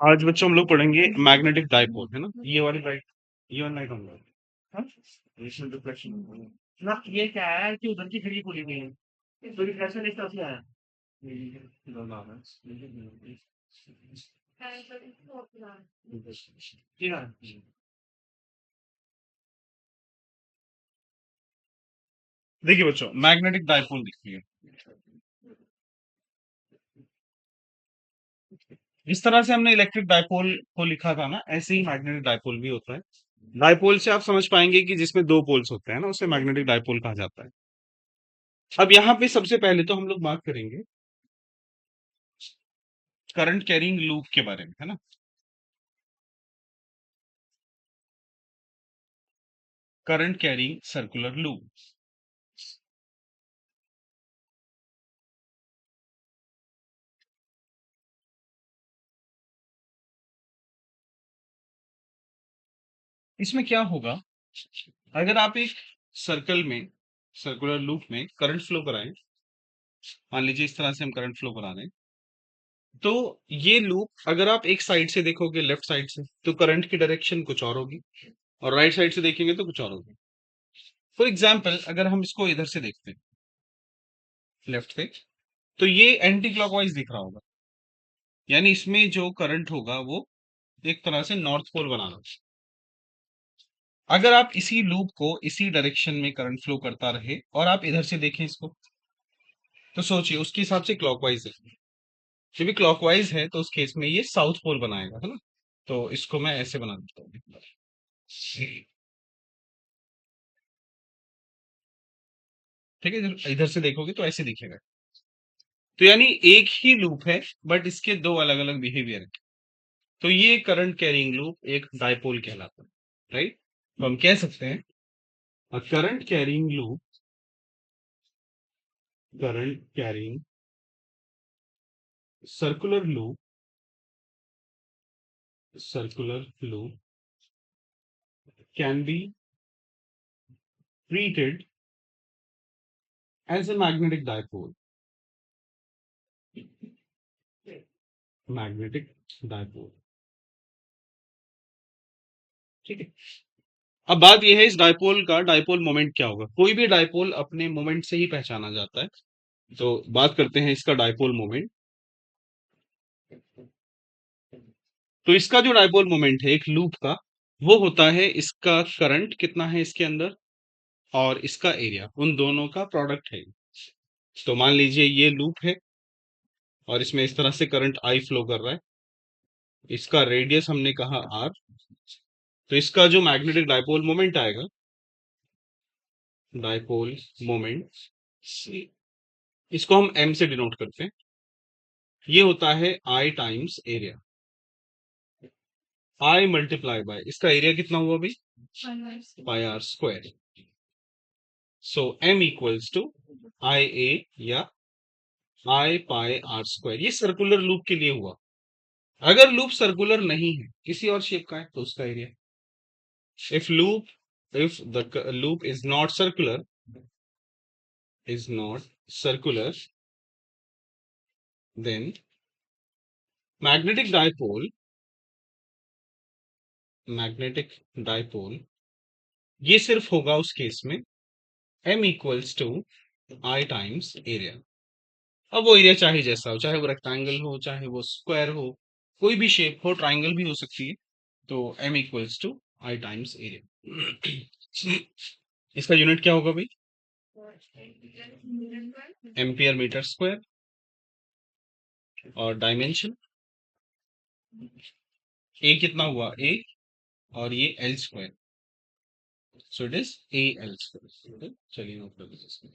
आज बच्चों हम लोग पढ़ेंगे मैग्नेटिक डाइपोल, है ना? ये वाली लाइट, ये वाली लाइट ऑन करो। हाँ? इसमें रिफ्लेक्शन ना, ये क्या है कि उधर की खिड़की खुली हुई है, तो रिफ्लेक्शन इस तरफ से आया। जी हाँ। देखिए बच्चों, मैग्नेटिक डाइपोल देखिए, जिस तरह से हमने इलेक्ट्रिक डाइपोल को लिखा था ना, ऐसे ही मैग्नेटिक डाइपोल भी होता है। डाइपोल से आप समझ पाएंगे कि जिसमें दो पोल्स होते हैं ना, उसे मैग्नेटिक डाइपोल कहा जाता है। अब यहाँ पे सबसे पहले तो हम लोग बात करेंगे करंट कैरिंग लूप के बारे में, है ना? Current carrying circular loop. इसमें क्या होगा, अगर आप एक सर्कल में, सर्कुलर लूप में करंट फ्लो कराएं, मान लीजिए इस तरह से हम करंट फ्लो करा रहे हैं, तो ये लूप अगर आप एक साइड से देखोगे, लेफ्ट साइड से, तो करंट की डायरेक्शन कुछ और होगी, और राइट साइड से देखेंगे तो कुछ और होगी। फॉर एग्जाम्पल, अगर हम इसको इधर से देखते हैं, लेफ्ट से, तो ये एंटी क्लॉकवाइज दिख रहा होगा, यानी इसमें जो करंट होगा वो एक तरह से नॉर्थ पोल बना रहा है। अगर आप इसी लूप को इसी डायरेक्शन में करंट फ्लो करता रहे और आप इधर से देखें इसको, तो सोचिए उसके हिसाब से क्लॉकवाइज है। जब भी क्लॉकवाइज है तो उस केस में ये साउथ पोल बनाएगा, है ना? तो इसको मैं ऐसे बना देता हूँ। ठीक है, जब इधर से देखोगे तो ऐसे दिखेगा। तो यानी एक ही लूप है, बट इसके दो अलग अलग बिहेवियर है। तो ये करंट कैरिंग लूप एक डाइपोल कहलाता है, राइट? तो हम कह सकते हैं current carrying loop, current carrying circular loop, circular loop can be treated as a magnetic dipole, magnetic dipole। ठीक है, अब बात यह है इस डाइपोल का डाइपोल मोमेंट क्या होगा। कोई भी डाइपोल अपने मोमेंट से ही पहचाना जाता है, तो बात करते हैं इसका डाइपोल मोमेंट। तो इसका जो डाइपोल मोमेंट है एक लूप का, वो होता है इसका करंट कितना है इसके अंदर और इसका एरिया, उन दोनों का प्रोडक्ट है। तो मान लीजिए ये लूप है और इसमें इस तरह से करंट आई फ्लो कर रहा है, इसका रेडियस हमने कहा आर, तो इसका जो मैग्नेटिक डाइपोल मोमेंट आएगा, डाइपोल मोमेंट, इसको हम एम से डिनोट करते हैं। ये होता है I times area, I multiply by इसका एरिया कितना हुआ भाई, pi R square. So M equals to I A या आई पाई आर स्क्वायर। ये सर्कुलर लूप के लिए हुआ। अगर लूप सर्कुलर नहीं है, किसी और शेप का है, तो उसका area, if loop, if the loop is not circular, is not circular, then magnetic dipole, magnetic dipole, ये सिर्फ होगा उस केस में m equals to I times area. अब वो एरिया चाहे जैसा हो, चाहे वो रेक्टेंगल हो, चाहे वो स्क्वायर हो, कोई भी शेप हो, ट्राइंगल भी हो सकती है, तो m equals to I times area. इसका यूनिट क्या होगा भाई, एम्पियर मीटर स्क्वायर, और डायमेंशन ए कितना हुआ, ए, और ये L square, so it is A L square. चलिए नोट कर लीजिए।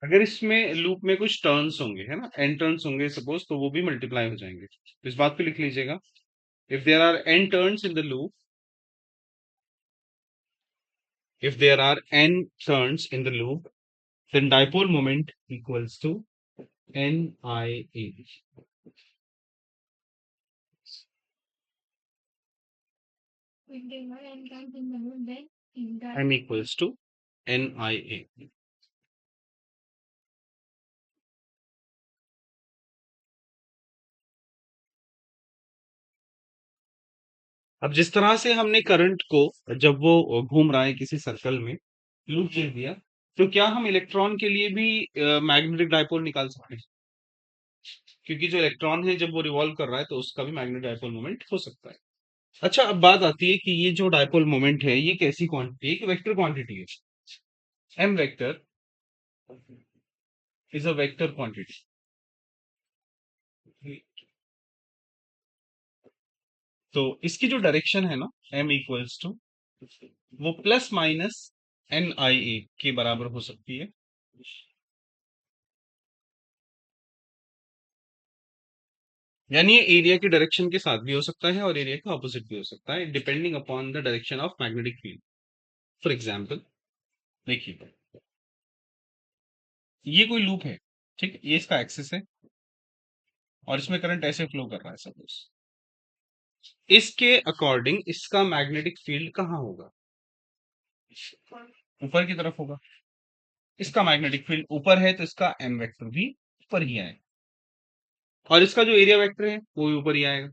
अगर इसमें लूप में कुछ टर्न्स होंगे, है ना, एन टर्न्स होंगे सपोज, तो वो भी मल्टीप्लाई हो जाएंगे। तो इस बात पे लिख लीजिएगा, if there are N turns in the loop, if there are n turns in the loop, then dipole moment equals to NIA. M equals to NIA. अब जिस तरह से हमने करंट को, जब वो घूम रहा है किसी सर्कल में, लूप दे दिया, तो क्या हम इलेक्ट्रॉन के लिए भी मैग्नेटिक डायपोल निकाल सकते हैं? क्योंकि जो इलेक्ट्रॉन है जब वो रिवॉल्व कर रहा है तो उसका भी मैग्नेटिक डायपोल मोमेंट हो सकता है। अच्छा, अब बात आती है कि ये जो डायपोल मोमेंट है ये कैसी क्वांटिटी है? एक वेक्टर क्वांटिटी है। m vector is a vector quantity. तो इसकी जो डायरेक्शन है ना, m इक्वल्स टू, वो प्लस माइनस एन आई ए के बराबर हो सकती है। यानी ये एरिया की डायरेक्शन के साथ भी हो सकता है और एरिया के ऑपोजिट भी हो सकता है, depending upon the direction of magnetic field. For example, देखिए, ये कोई लूप है, ठीक है, ये इसका एक्सिस है और इसमें करंट ऐसे फ्लो कर रहा है सपोज। इसके अकॉर्डिंग इसका मैग्नेटिक फील्ड कहाँ होगा? ऊपर की तरफ होगा। इसका मैग्नेटिक फील्ड ऊपर है तो इसका एम वेक्टर भी ऊपर ही आएगा, और इसका जो एरिया वेक्टर है वो भी ऊपर ही आएगा।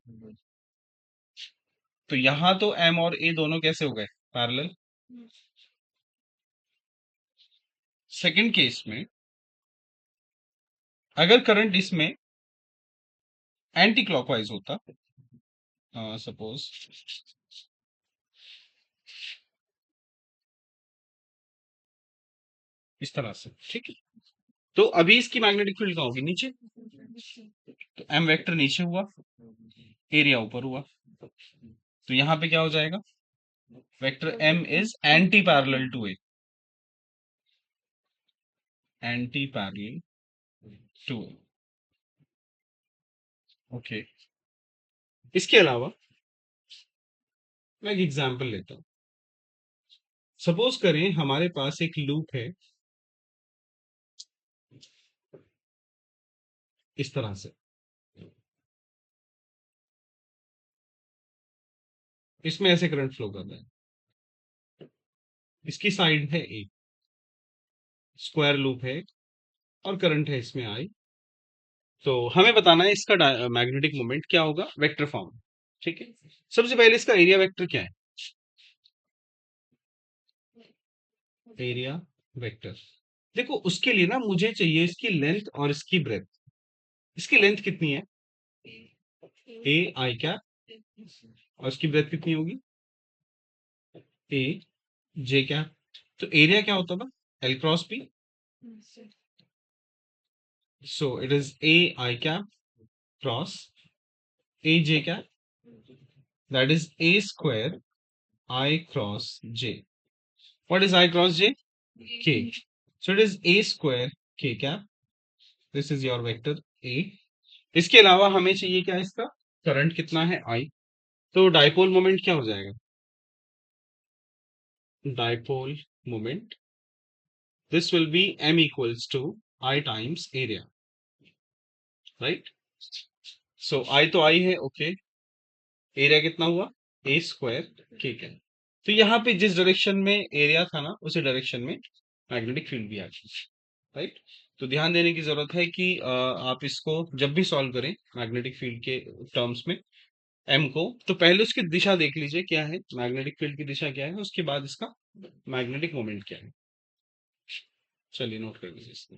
तो यहां तो एम और ए दोनों कैसे हो गए? पैरेलल। सेकंड केस में अगर करंट इसमें एंटी क्लॉकवाइज होता, सपोज इस तरह से, ठीक है, तो अभी इसकी मैग्नेटिक फील्ड कहाँ होगी? नीचे। तो एम वेक्टर नीचे हुआ, एरिया ऊपर हुआ, तो यहां पे क्या हो जाएगा? Vector M is anti parallel to A, anti parallel to A. Okay, इसके अलावा मैं एक एग्जांपल लेता हूं। सपोज करें हमारे पास एक लूप है इस तरह से, इसमें ऐसे करंट फ्लो कर रहा है, इसकी साइड है ए, स्क्वायर लूप है और करंट है इसमें आई। तो हमें बताना है इसका मैग्नेटिक मोमेंट क्या होगा वेक्टर फॉर्म, ठीक है। सबसे पहले इसका एरिया वेक्टर क्या है? एरिया वेक्टर, देखो उसके लिए ना मुझे चाहिए इसकी लेंथ और इसकी ब्रेथ। इसकी लेंथ कितनी है? ए आई कैप, और इसकी ब्रेथ कितनी होगी? ए जे कैप। तो एरिया क्या होता था? L cross B. So it is A I cap cross A J cap, that is A square I cross J. What is I cross J? K. So it is A square K cap. This is your vector A. इसके अलावा हमें चाहिए क्या? इसका current कितना है? I. तो dipole moment क्या हो जाएगा? Dipole moment, this will be M equals to I times area, right? So I तो I है, ओके, एरिया कितना हुआ? A square K cap. तो यहाँ पे जिस डायरेक्शन में एरिया था ना, उसी डायरेक्शन में मैग्नेटिक फील्ड भी आ गई, राइट। तो ध्यान देने की जरूरत है कि आप इसको जब भी सॉल्व करें मैग्नेटिक फील्ड के टर्म्स में एम को, तो पहले उसकी दिशा देख लीजिए क्या है, मैग्नेटिक फील्ड की दिशा क्या है, उसके बाद इसका मैग्नेटिक मोमेंट क्या है। चलिए नोट कर लीजिए इसको।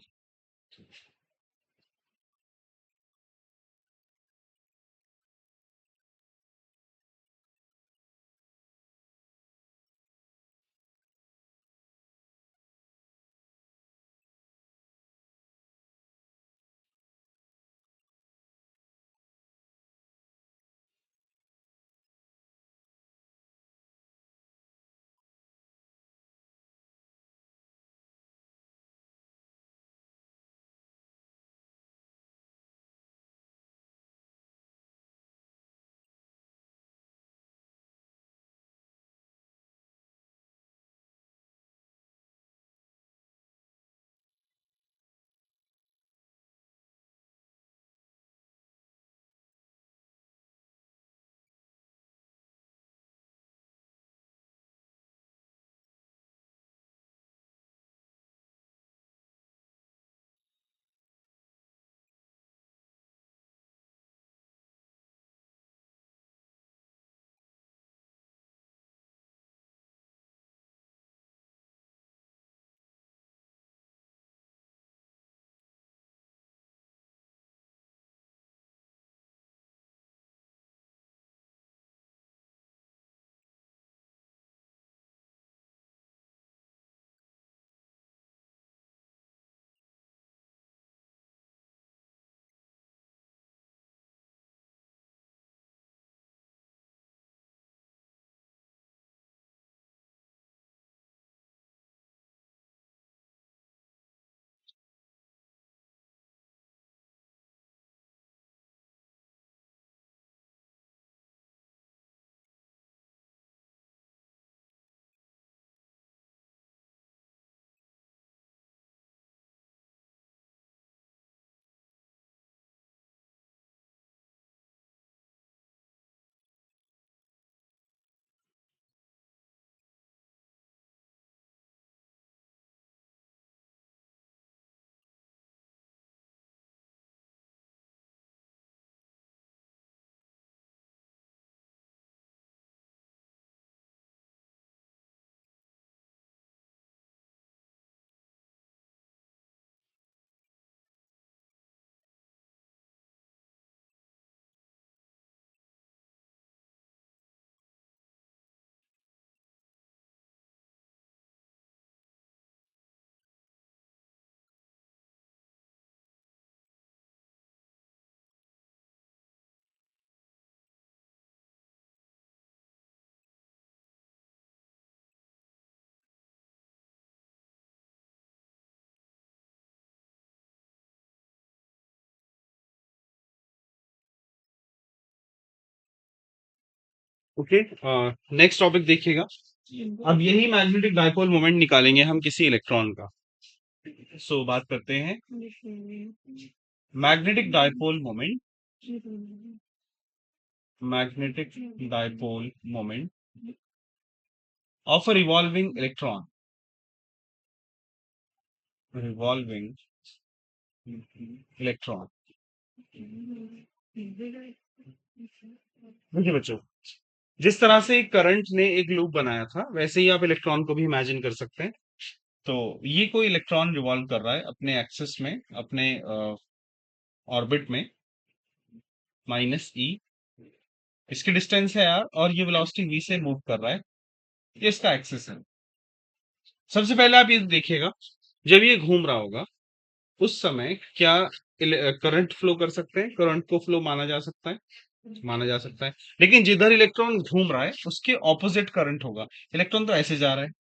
ओके, नेक्स्ट टॉपिक देखिएगा। अब यही मैग्नेटिक डाइपोल मोमेंट निकालेंगे हम किसी इलेक्ट्रॉन का। सो बात करते हैं magnetic dipole moment, magnetic dipole moment of a revolving electron, revolving electron. देखिए बच्चों, जिस तरह से करंट ने एक लूप बनाया था वैसे ही आप इलेक्ट्रॉन को भी इमेजिन कर सकते हैं। तो ये कोई इलेक्ट्रॉन रिवॉल्व कर रहा है अपने एक्सिस में, अपने ऑर्बिट में, माइनस ई इसकी डिस्टेंस है यार, और ये वेलोसिटी वी से मूव कर रहा है। ये इसका एक्सिस है। सबसे पहले आप ये देखिएगा, जब ये घूम रहा होगा उस समय क्या करंट फ्लो कर सकते हैं? करंट को फ्लो माना जा सकता है, माना जा सकता है। लेकिन जिधर इलेक्ट्रॉन घूम रहा है उसके ऑपोजिट करंट होगा। इलेक्ट्रॉन तो ऐसे जा रहा है,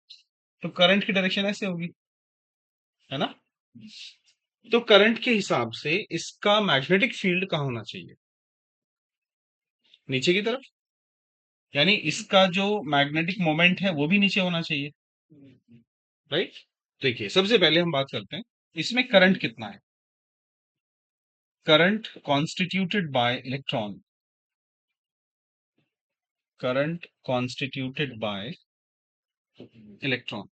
तो करंट की डायरेक्शन ऐसे होगी, है ना? तो करंट के हिसाब से इसका मैग्नेटिक फील्ड कहाँ होना चाहिए? नीचे की तरफ। यानी इसका जो मैग्नेटिक मोमेंट है वो भी नीचे होना चाहिए, राइट? देखिए, सबसे पहले हम बात करते हैं इसमें करंट कितना है। Current constituted by electron, current constituted by electron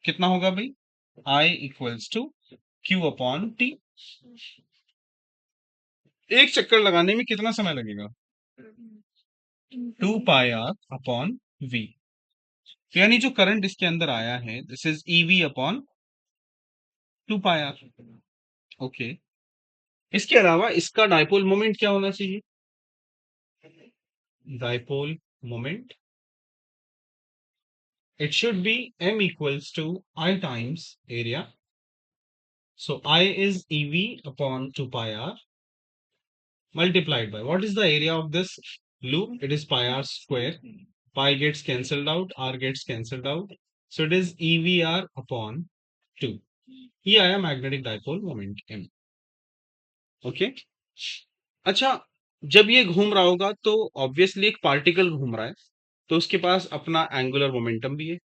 कितना होगा भाई? I equals to Q upon T। एक चक्कर लगाने में कितना समय लगेगा? 2 पाई r अपॉन V। तो यानी जो करंट इसके अंदर आया है this is EV upon 2 pi r। Okay, इसके अलावा इसका डाइपोल मोमेंट क्या होना चाहिए? Dipole moment, it should be M equals to I times area. So I is EV upon 2 pi r multiplied by what is the area of this loop? It is pi r square. Pi gets cancelled out, r gets cancelled out. So it is EVR upon 2. ये आया magnetic dipole moment M। Okay, अच्छा, जब ये घूम रहा होगा तो obviously एक पार्टिकल घूम रहा है, तो उसके पास अपना एंगुलर मोमेंटम भी है।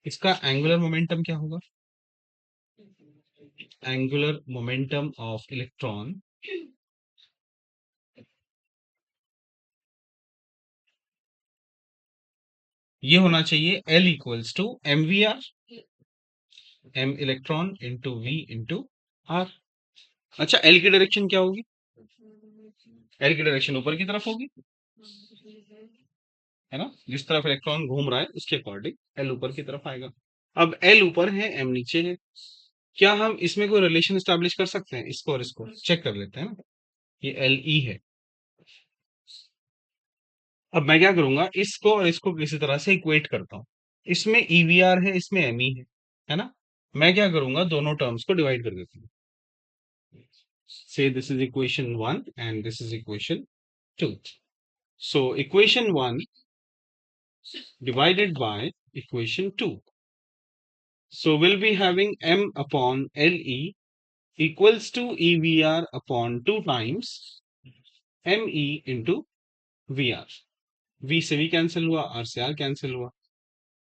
इसका एंगुलर मोमेंटम क्या होगा? एंगुलर मोमेंटम ऑफ इलेक्ट्रॉन ये होना चाहिए L equals to M V R, M electron into V into R. अच्छा, एल की डायरेक्शन क्या होगी? एल की डायरेक्शन ऊपर की तरफ होगी, है ना? जिस तरफ इलेक्ट्रॉन घूम रहा है उसके अकॉर्डिंग एल ऊपर की तरफ आएगा। अब एल ऊपर है, एम नीचे है। क्या हम इसमें कोई रिलेशन स्टैब्लिश कर सकते हैं? इसको और इसको चेक कर लेते हैं ना। ये एल ई है। अब मैं क्या करूंगा, इसको और इसको किसी तरह से इक्वेट करता हूँ। इसमें ईवीआर है, इसमें एम ई है ना? मैं क्या करूंगा, दोनों टर्म्स को डिवाइड कर देता हूँ। Say this is equation 1 and this is equation 2. So equation 1 divided by equation 2. So we'll be having M upon LE equals to EVR upon 2 times ME into VR. V से V cancel हुआ, R से R cancel हुआ.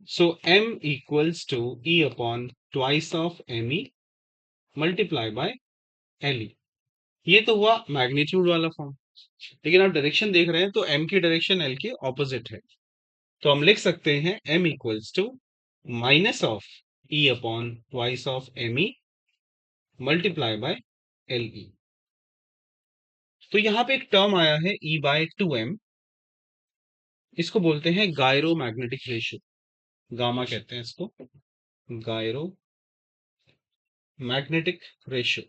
So M equals to E upon twice of ME multiply by LE. ये तो हुआ magnitude वाला form. लेकिन आप डायरेक्शन देख रहे हैं तो m की डायरेक्शन l के ऑपोजिट है, तो हम लिख सकते हैं m equals to minus of e upon twice of M E multiply by L E. तो यहाँ पे एक टर्म आया है e बाय 2m, इसको बोलते हैं गायरो मैग्नेटिक रेशियो, गामा कहते हैं इसको, गायरो मैग्नेटिक रेशियो,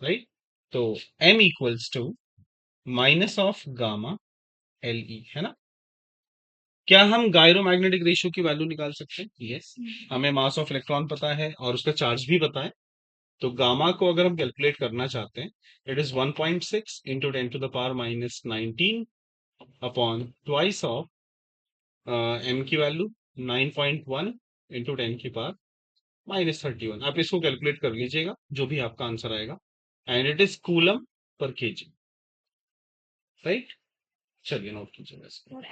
राइट? तो m equals to minus of gamma L E, है ना? क्या हम गायरोमैग्नेटिक रेशियो की वैल्यू निकाल सकते हैं? यस। हमें मास ऑफ इलेक्ट्रॉन पता है और उसका चार्ज भी पता है। तो गामा को अगर हम कैलकुलेट करना चाहते हैं, it is 1.6 into 10⁻⁻19 upon twice of M की वैल्यू 9.1 इंटू 10⁻31। आप इसको कैलकुलेट कर लीजिएगा, जो भी आपका आंसर आएगा, and it is coulomb per KG, right? चलिए नोट कीजिएगा इसको। और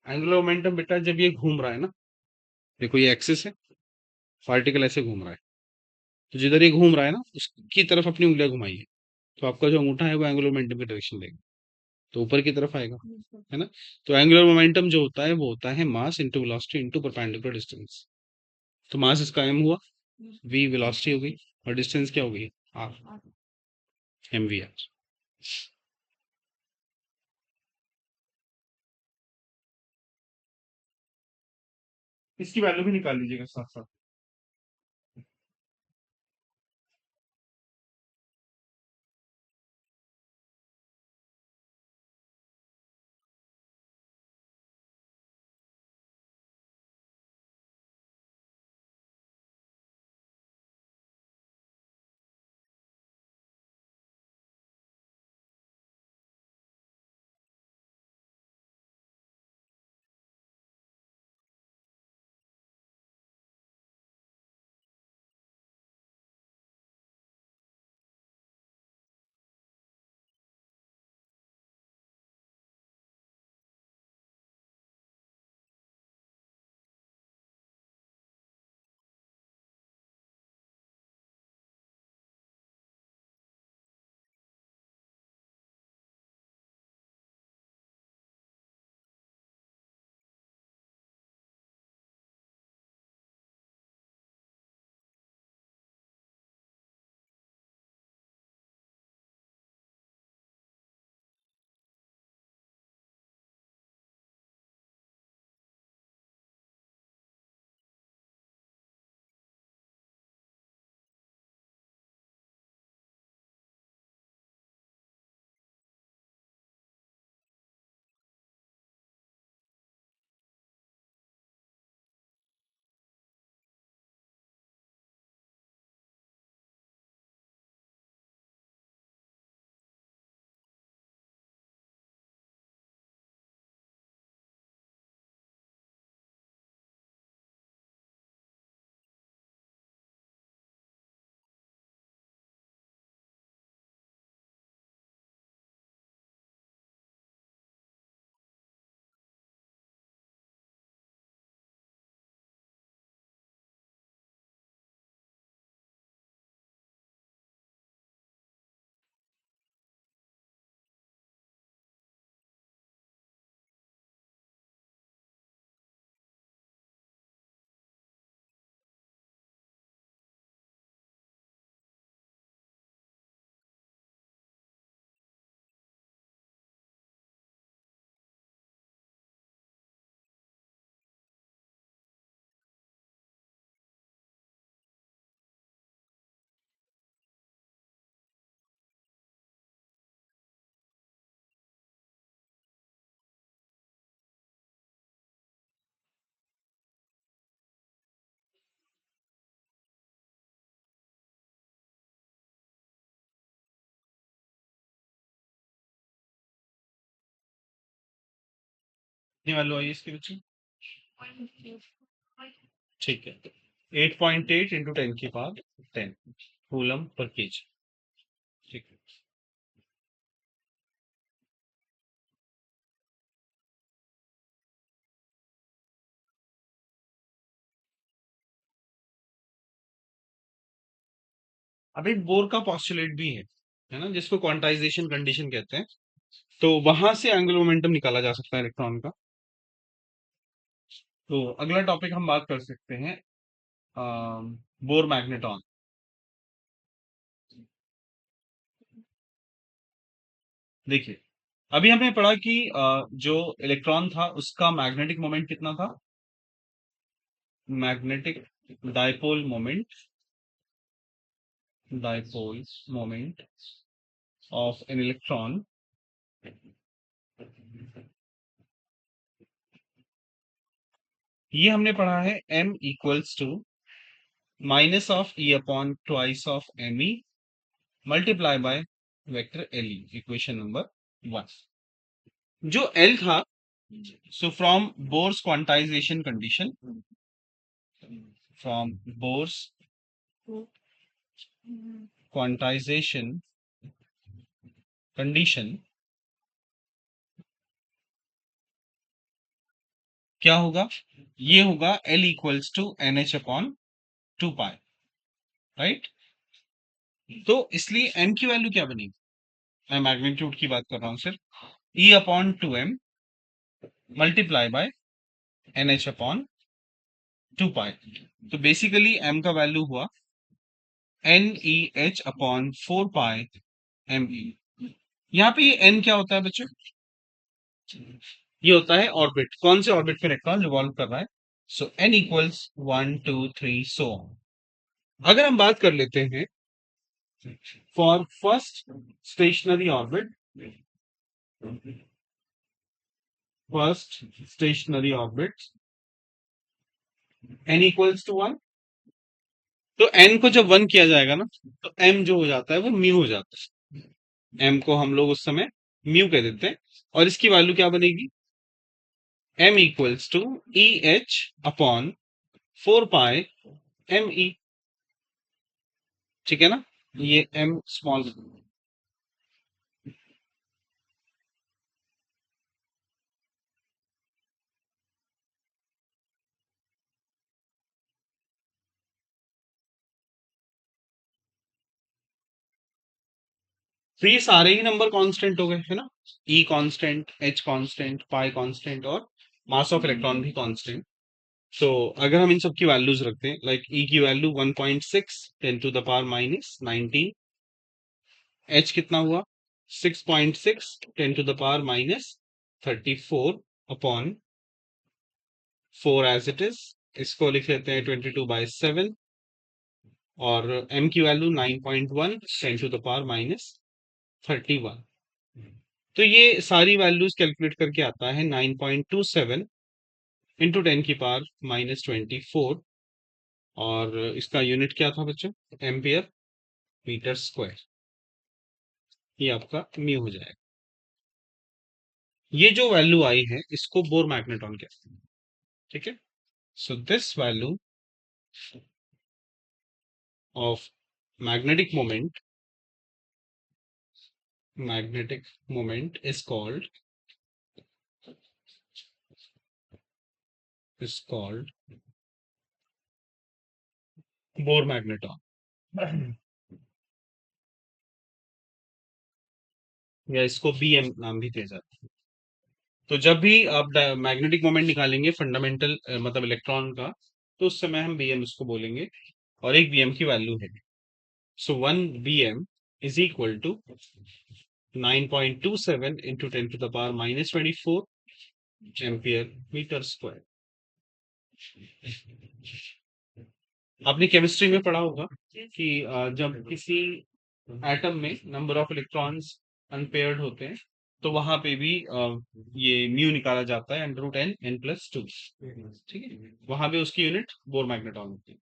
एंगुलर मोमेंटम बेटा जब ये घूम रहा है ना, देखो ये एक्सिस है, पार्टिकल ऐसे घूम रहा है, तो जिधर ये घूम रहा है ना उसकी तरफ अपनी उंगलियां घुमाइए, तो आपका जो अंगूठा है वो एंगुलर मोमेंटम की डायरेक्शन लेगा, तो ऊपर की तरफ आएगा, है ना? तो एंगुलर मोमेंटम जो होता है वो होता है mass into velocity into perpendicular distance. तो मास इसका m हुआ, v वेलोसिटी हो गई, और डिस्टेंस क्या हो गई, r, mvr। इसकी वैल्यू भी निकाल लीजिएगा साथ साथ। कितनी वैल्यू आई इसके बच्चे? ठीक है, 8.8 इंटू 10 की पावर 10 कूलम पर केजी। ठीक है, अब एक बोर का पॉस्टुलेट भी है ना, जिसको क्वांटाइजेशन कंडीशन कहते हैं। तो वहां से एंगुलर मोमेंटम निकाला जा सकता है इलेक्ट्रॉन का। तो अगला टॉपिक हम बात कर सकते हैं बोर मैग्नेटॉन। देखिए, अभी हमने पढ़ा कि जो इलेक्ट्रॉन था उसका मैग्नेटिक मोमेंट कितना था, magnetic dipole moment of an electron ये हमने पढ़ा है m equals to minus of e upon twice of M E multiply by vector L E, equation number 1। जो L था, so from Bohr's quantization condition, from Bohr's quantization condition क्या होगा? ये होगा L equals to NH upon 2 pi, right? तो इसलिए m की value क्या बनेगी? मैं मैग्नीट्यूड की बात कर रहा हूं सिर्फ। E upon 2m multiply by NH upon 2 पाई। तो बेसिकली m का वैल्यू हुआ NEH अपॉन 4 पाई ME। यहाँ पे ये n क्या होता है बच्चों? ये होता है ऑर्बिट। कौन से ऑर्बिट में इलेक्ट्रॉन रिवॉल्व कर रहा है? So n equals 1 2 3 so on. अगर हम बात कर लेते हैं for first stationary orbit n equals to 1। तो n को जब 1 किया जाएगा ना, तो m जो हो जाता है वो म्यू हो जाता है। m को हम लोग उस समय म्यू कह देते हैं, और इसकी वैल्यू क्या बनेगी? m equals to E H upon 4 pi M E. ठीक है ना? ये m स्मॉल। तो ये सारे ही नंबर कांस्टेंट हो गए, है ना? E constant, H constant, pi constant, और मास ऑफ इलेक्ट्रॉन भी कांस्टेंट। तो अगर हम इन सब की वैल्यूज रखते हैं, लाइक ई की वैल्यू 1.6 10⁻⁻19, एच कितना हुआ? 6.6 10⁻⁻34 अपॉन 4 एज इट इज। इसको लिख लेते हैं 22/7। और m की वैल्यू 9.1 10⁻⁻31। तो ये सारी वैल्यूज कैलकुलेट करके आता है 9.27 इंटू 10⁻⁻24। और इसका यूनिट क्या था बच्चों? Ampere metre square. ये आपका म्यू हो जाएगा। ये जो वैल्यू आई है इसको बोर मैग्नेटॉन कहते हैं। ठीक है? So this value of magnetic moment is called bore magneton, या इसको बीएम नाम भी दिया जाता है। तो जब भी आप मैग्नेटिक मोमेंट निकालेंगे फंडामेंटल मतलब इलेक्ट्रॉन का, तो उस समय हम बीएम इसको बोलेंगे, और एक बीएम की वैल्यू है। So 1 BM is equal to 9.27 into 10⁻⁻24 ampere metre square. आपने केमिस्ट्री में पढ़ा होगा कि जब किसी एटम में नंबर ऑफ इलेक्ट्रॉन्स अनपेयर्ड होते हैं, तो वहां पे भी ये म्यू निकाला जाता है √n n+2। ठीक है? वहां पे उसकी यूनिट बोर मैग्नेटॉन होती है।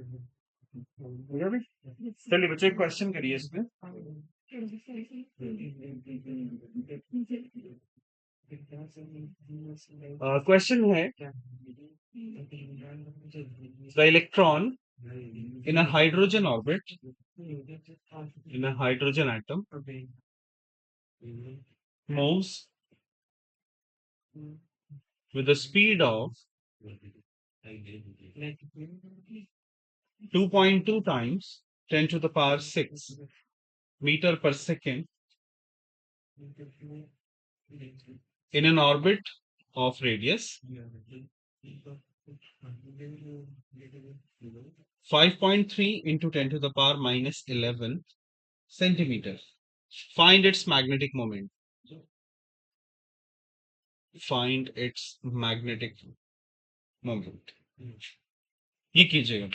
हो गया भाई? चलिए बच्चों एक क्वेश्चन करिए इसमें। क्वेश्चन है, the electron in a hydrogen orbit, in a hydrogen atom, moves with a speed of 2.2 times 10 to the power 6 meter per second in an orbit of radius 5.3 into 10 to the power minus 11 centimeter. Find its magnetic moment. Find its magnetic moment. ये कीजिएगा।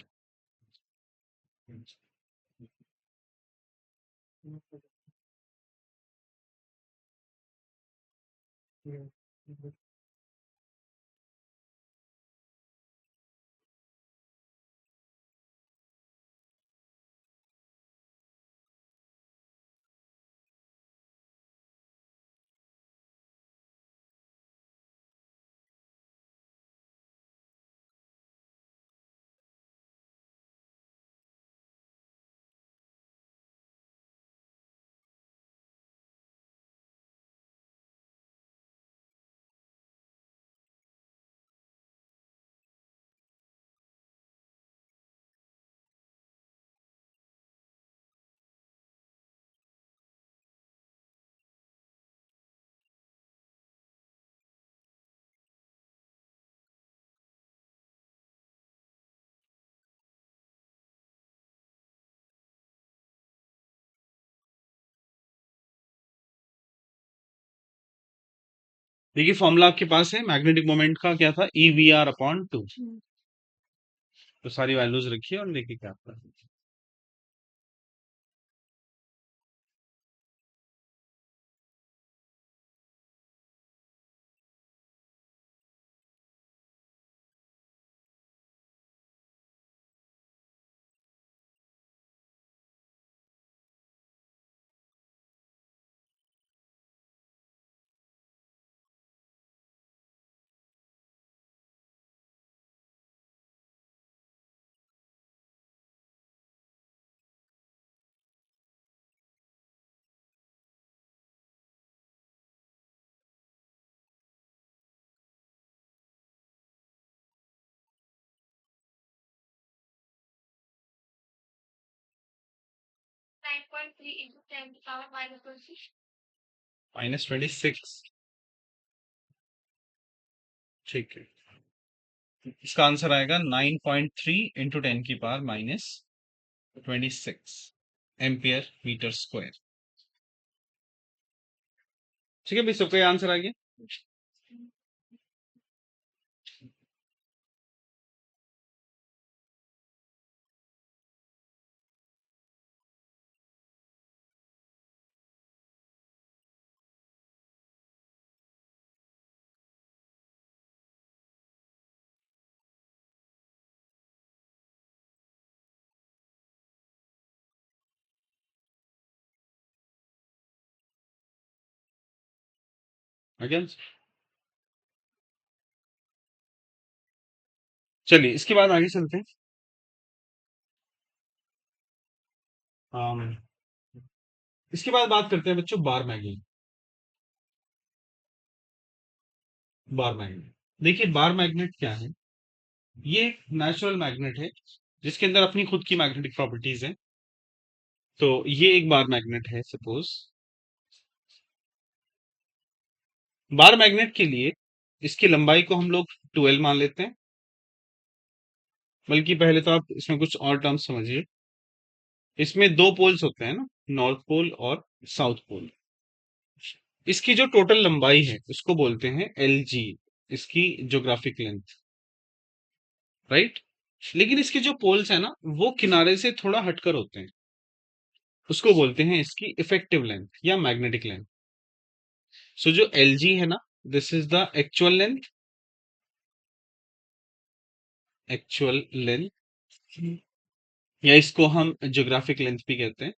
देखिए formula आपके पास है magnetic moment का, क्या था, EVR/2। तो सारी वैल्यूज रखिए और देखिए क्या आता है। -26। ठीक है, इसका आंसर आएगा 9.3 इंटू 10 की पावर -26 एम्पियर मीटर स्क्वायर। ठीक है भाई, सबका आंसर आ गया। आ गया आंसर? चलिए इसके बाद आगे चलते हैं। अम, इसके बाद बात करते हैं बच्चों बार मैग्नेट। बार मैग्नेट, देखिए बार मैग्नेट क्या है। ये एक नेचुरल मैग्नेट है जिसके अंदर अपनी खुद की मैग्नेटिक प्रॉपर्टीज हैं। तो ये एक बार मैग्नेट है सपोज। बार मैग्नेट के लिए इसकी लंबाई को हम लोग 12 मान लेते हैं। बल्कि पहले तो आप इसमें कुछ और टर्म्स समझिए। इसमें दो पोल्स होते हैं ना, नॉर्थ पोल और साउथ पोल। इसकी जो टोटल लंबाई है उसको बोलते हैं LG, इसकी ज्योग्राफिक लेंथ, राइट। लेकिन इसके जो पोल्स है ना वो किनारे से थोड़ा हटकर होते हैं, उसको बोलते हैं इसकी इफेक्टिव लेंथ या मैग्नेटिक लेंथ। सो जो LG है ना, this is the actual length, actual length या इसको हम ज्योग्राफिक लेंथ भी कहते हैं।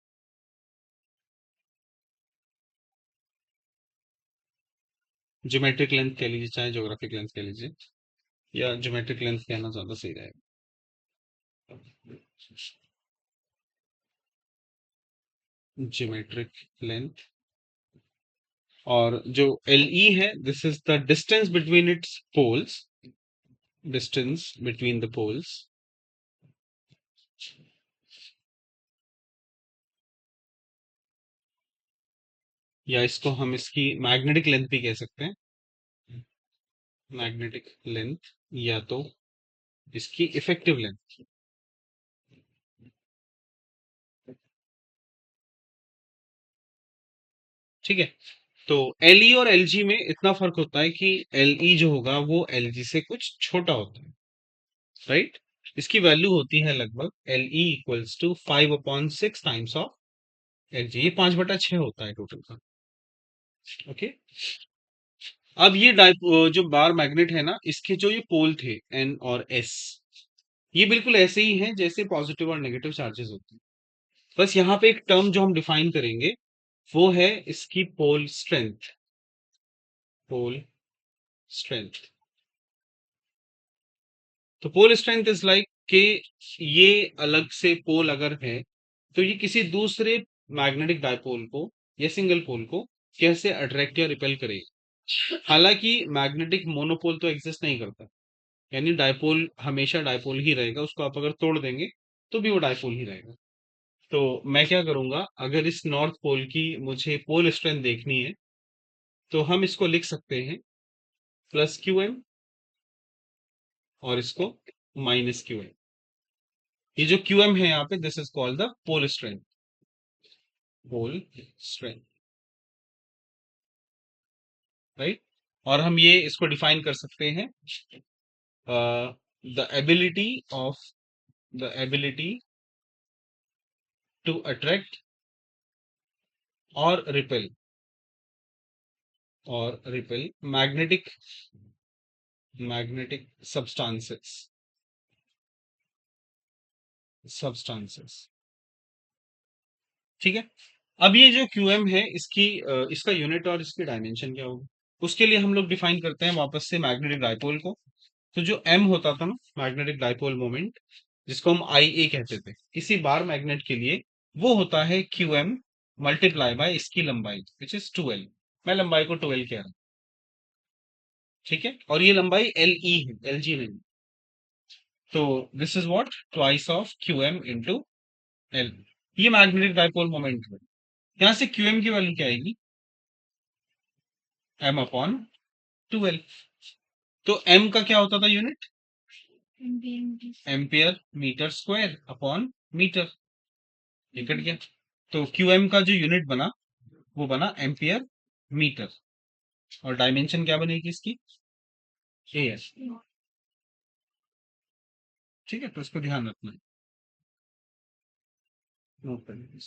ज्योमेट्रिक लेंथ कह लीजिए चाहे ज्योग्राफिक लेंथ कह लीजिए, या ज्योमेट्रिक लेंथ कहना ज्यादा सही रहेगा। ज्योमेट्रिक लेंथ, और जो एल ई है, this is the distance between its poles, distance between the poles. या इसको हम इसकी मैग्नेटिक लेंथ भी कह सकते हैं, मैग्नेटिक लेंथ, या तो इसकी इफेक्टिव लेंथ। ठीक है, तो एल ई और एल जी में इतना फर्क होता है कि एल ई जो होगा वो एल जी से कुछ छोटा होता है, राइट। इसकी वैल्यू होती है लगभग L E equals to 5/6 times of L G, ये 5/6 होता है टोटल का। ओके, अब ये जो बार मैग्नेट है ना, इसके जो ये पोल थे एन और एस, ये बिल्कुल ऐसे ही हैं जैसे पॉजिटिव और नेगेटिव चार्जेस होते हैं। बस यहाँ पे एक टर्म जो हम डिफाइन करेंगे वो है इसकी पोल स्ट्रेंथ। पोल स्ट्रेंथ, तो पोल स्ट्रेंथ इज लाइक कि ये अलग से पोल अगर है तो ये किसी दूसरे मैग्नेटिक डायपोल को या सिंगल पोल को कैसे अट्रैक्ट या रिपेल करेगा। हालांकि मैग्नेटिक मोनोपोल तो एग्जिस्ट नहीं करता, यानी डायपोल हमेशा डायपोल ही रहेगा, उसको आप अगर तोड़ देंगे तो भी वो डायपोल ही रहेगा। तो मैं क्या करूंगा, अगर इस नॉर्थ पोल की मुझे पोल स्ट्रेंथ देखनी है तो हम इसको लिख सकते हैं +QM, और इसको -QM। ये जो QM है यहाँ पे, this is called the pole strength. Pole strength, right. और हम ये इसको डिफाइन कर सकते हैं, the ability of the ability to attract और रिपेल, मैग्नेटिक सब्सटेंसेस, ठीक है। अब ये जो QM है, इसका यूनिट और इसकी डायमेंशन क्या होगी, उसके लिए हम लोग डिफाइन करते हैं वापस से मैग्नेटिक डायपोल को। तो जो M होता था ना, मैग्नेटिक डायपोल मोमेंट, जिसको हम IA कहते थे किसी बार मैग्नेट के लिए, वो होता है QM मल्टीप्लाई बाय इसकी लंबाई विच इज 2L। मैं लंबाई को 2L कह रहा हूँ, ठीक है, और ये लंबाई LE है, LG नहीं। तो this is what, twice of QM into L। ये मैग्नेटिक डायपोल मोमेंट है। यहाँ से QM की वैल्यू क्या आएगी, M/2L। तो M का क्या होता था unit, ampere metre square upon metre, ये कट गया। तो QM का जो यूनिट बना वो बना एम्पियर मीटर, और डायमेंशन क्या बनेगी इसकी, AS। ठीक है, तो इसको ध्यान रखना है, नोट करना है।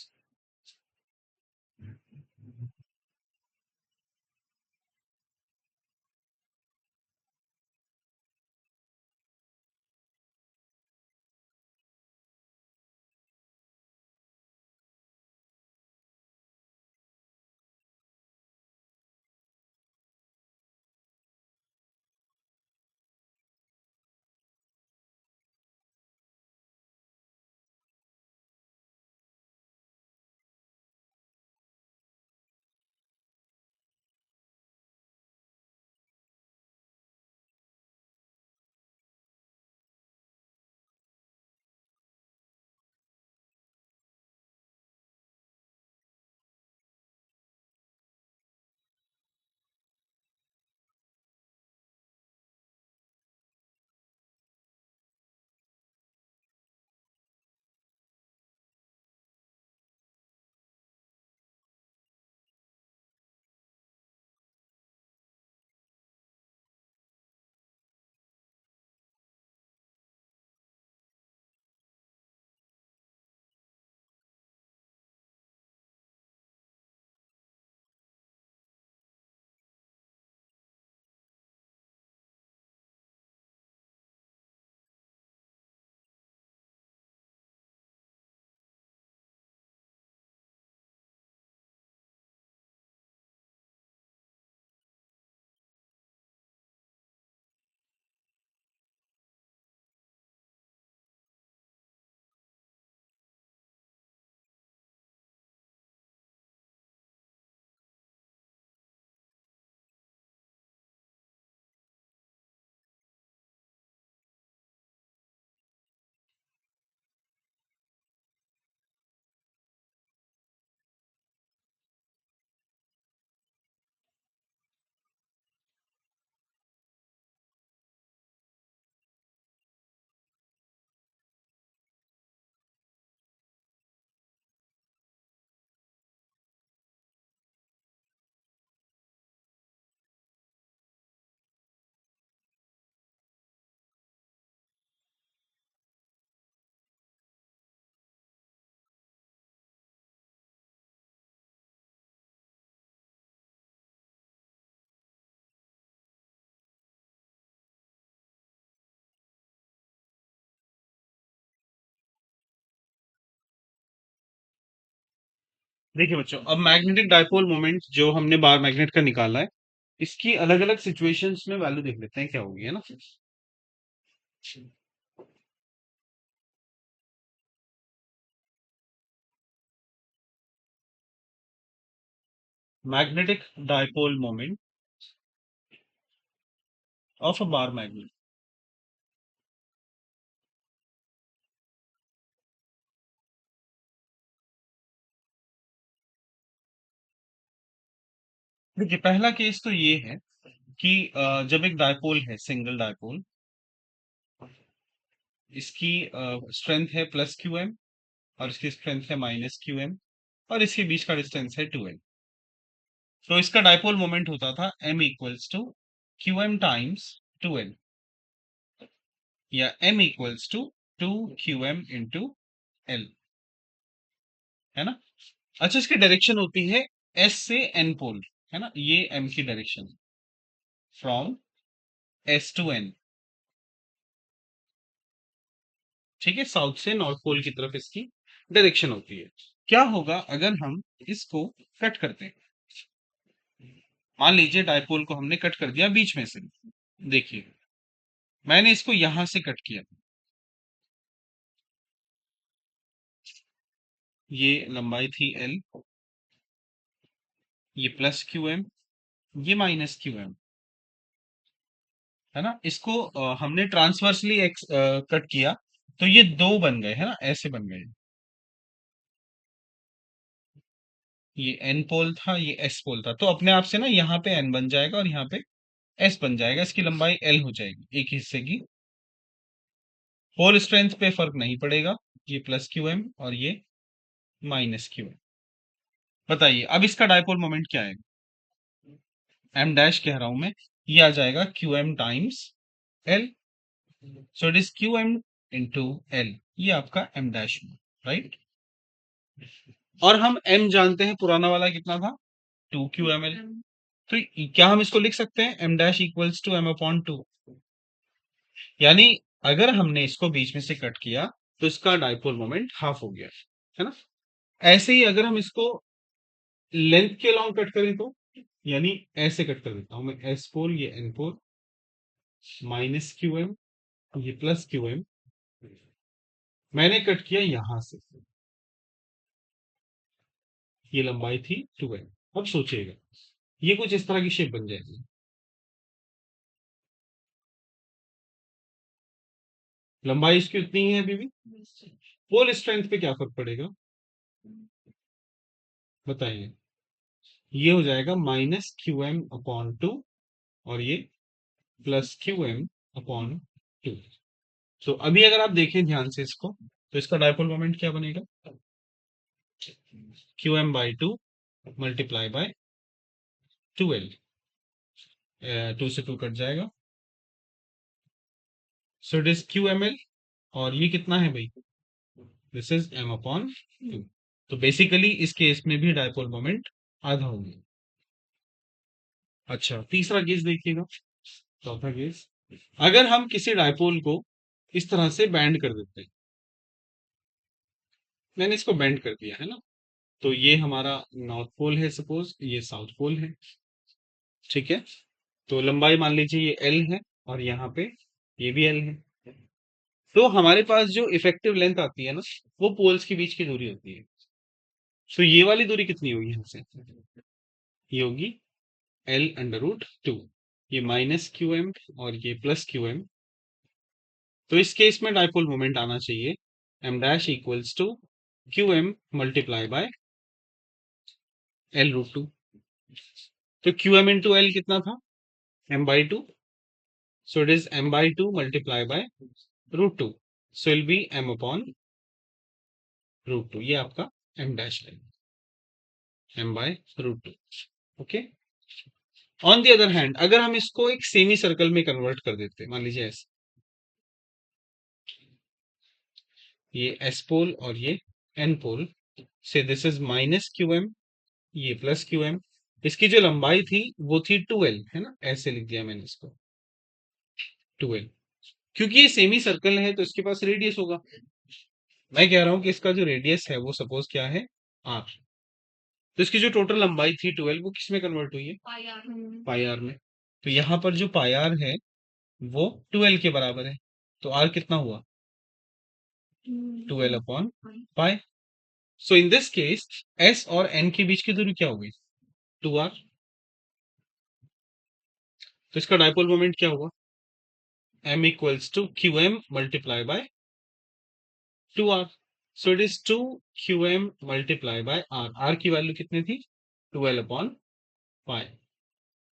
देखिए बच्चों, अब मैग्नेटिक डायपोल मोमेंट जो हमने बार मैग्नेट का निकाला है, इसकी अलग अलग सिचुएशंस में वैल्यू देख लेते हैं क्या होगी, है ना। Magnetic dipole moment of a bar magnet. देखिए पहला केस तो ये है कि जब एक डायपोल है, सिंगल डायपोल, इसकी स्ट्रेंथ है प्लस क्यू एम और इसकी स्ट्रेंथ है माइनस क्यू एम और इसके बीच का डिस्टेंस है टू एल। तो इसका डायपोल मोमेंट होता था m equals to Q M times two L, या m equals to two Q M into L, है ना। अच्छा, इसकी डायरेक्शन होती है s से n पोल, है ना, ये m की direction from s to n। ठीक है, साउथ से नॉर्थ पोल की तरफ इसकी डायरेक्शन होती है। क्या होगा अगर हम इसको कट करते हैं? मान लीजिए डायपोल को हमने कट कर दिया बीच में से। देखिए, मैंने इसको यहां से कट किया, ये लंबाई थी एल, ये प्लस क्यू एम, ये माइनस क्यू एम, है ना। इसको हमने ट्रांसवर्सली कट किया, तो ये दो बन गए, है ना, ऐसे बन गए। ये एन पोल था, ये एस पोल था, तो अपने आप से ना यहाँ पे एन बन जाएगा और यहाँ पे एस बन जाएगा, इसकी लंबाई एल हो जाएगी एक हिस्से की। पोल स्ट्रेंथ पे फर्क नहीं पड़ेगा, ये प्लस क्यू एम और ये माइनस क्यू एम। बताइए अब इसका डायपोल मोमेंट क्या है? एम डैश कह रहा हूं मैं, ये आ जाएगा Q M times L, so it is Q M into L, ये आपका एम डैश हुआ, राइट। और हम एम जानते हैं, पुराना वाला कितना था, टू क्यू एम एल। तो क्या हम इसको लिख सकते हैं M dash equals to M upon two? यानी अगर हमने इसको बीच में से कट किया तो इसका डाइपोल मोमेंट हाफ हो गया, है ना। ऐसे ही अगर हम इसको लेंथ के लॉन्ग कट करें तो, यानी ऐसे कट कर देता हूं मैं, एस पोल ये N pole, minus Q M ये प्लस क्यू एम, मैंने कट किया यहां से, ये लंबाई थी टू एम। अब सोचिएगा, ये कुछ इस तरह की शेप बन जाएगी। लंबाई इसकी उतनी ही है अभी भी, पोल स्ट्रेंथ पे क्या फर्क पड़ेगा बताइए। ये हो जाएगा minus Q M upon two और ये plus Q M upon two. तो अभी अगर आप देखें ध्यान से इसको, तो इसका डायपोल मोमेंट क्या बनेगा, Q M by two multiply by two L, two से टू कट जाएगा, so it is Q M L, और ये कितना है भाई, this is M upon two. तो बेसिकली इस केस में भी डायपोल मोमेंट आधा होगा। अच्छा, तीसरा केस देखिएगा, चौथा केस, अगर हम किसी डायपोल को इस तरह से बैंड कर देते हैं, मैंने इसको बैंड कर दिया है ना, तो ये हमारा नॉर्थ पोल है, सपोज ये साउथ पोल है, ठीक है। तो लंबाई मान लीजिए ये एल है और यहाँ पे ये भी एल है, तो हमारे पास जो इफेक्टिव लेंथ आती है ना, वो पोल्स के बीच की दूरी होती है। सो ये वाली दूरी कितनी होगी यहाँ से, ये होगी एल अंडर रूट टू, ये माइनस क्यू एम और ये प्लस क्यू एम। तो इस केस में डायपोल मोमेंट आना चाहिए M dash equals to Q M multiply by L root two. तो क्यू एम इंटू एल कितना था, M by two, so it is M by two multiply by root two, so it'll be M upon root two, ये आपका M dash है, M by root two. Okay. On the other hand अगर हम इसको एक semi circle में convert कर देते, मान लीजिए ऐसे, ये एस पोल और ये एन पोल, से this is minus Q M, ये प्लस क्यू एम, इसकी जो लंबाई थी वो थी टू एल, है ना, ऐसे लिख दिया मैंने इसको टू एल, क्योंकि ये सेमी सर्कल है तो इसके पास रेडियस होगा। मैं कह रहा हूं कि इसका जो रेडियस है वो सपोज क्या है, आर, तो इसकी जो टोटल लंबाई थी 12 वो किस में कन्वर्ट हुई है? पाई आर में। तो यहाँ पर जो पाई आर है वो 12 के बराबर है। तो आर कितना हुआ? 12 upon pi. So in this case S और एन के बीच की दूरी क्या हो गई? 2 आर। तो इसका डायपोल मोमेंट क्या होगा? m equals to Q M multiply by 2r। So it is 2 qm multiply by r। r की वैल्यू कितनी थी? 12 अपॉन पाई।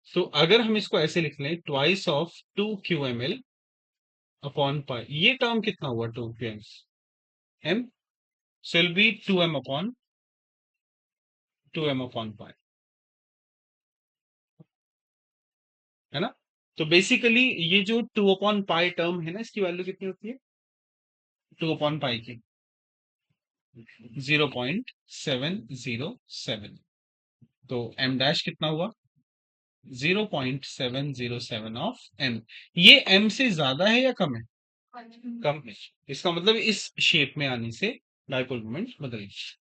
तो अगर हम इसको ऐसे लिख लें, twice of 2 qml upon pi, ये टर्म कितना हुआ? 2 qm m। So will be 2m upon pi, है ना? तो बेसिकली ये जो 2 अपॉन पाई टर्म है ना, इसकी वैल्यू कितनी होती है? 2 अपॉन पाई की 0.707। तो m डैश कितना हुआ? 0.707 ऑफ m। ये m से ज्यादा है या कम है? कम है। इसका मतलब इस शेप में आने से डायपोल मोमेंट बदलेगी।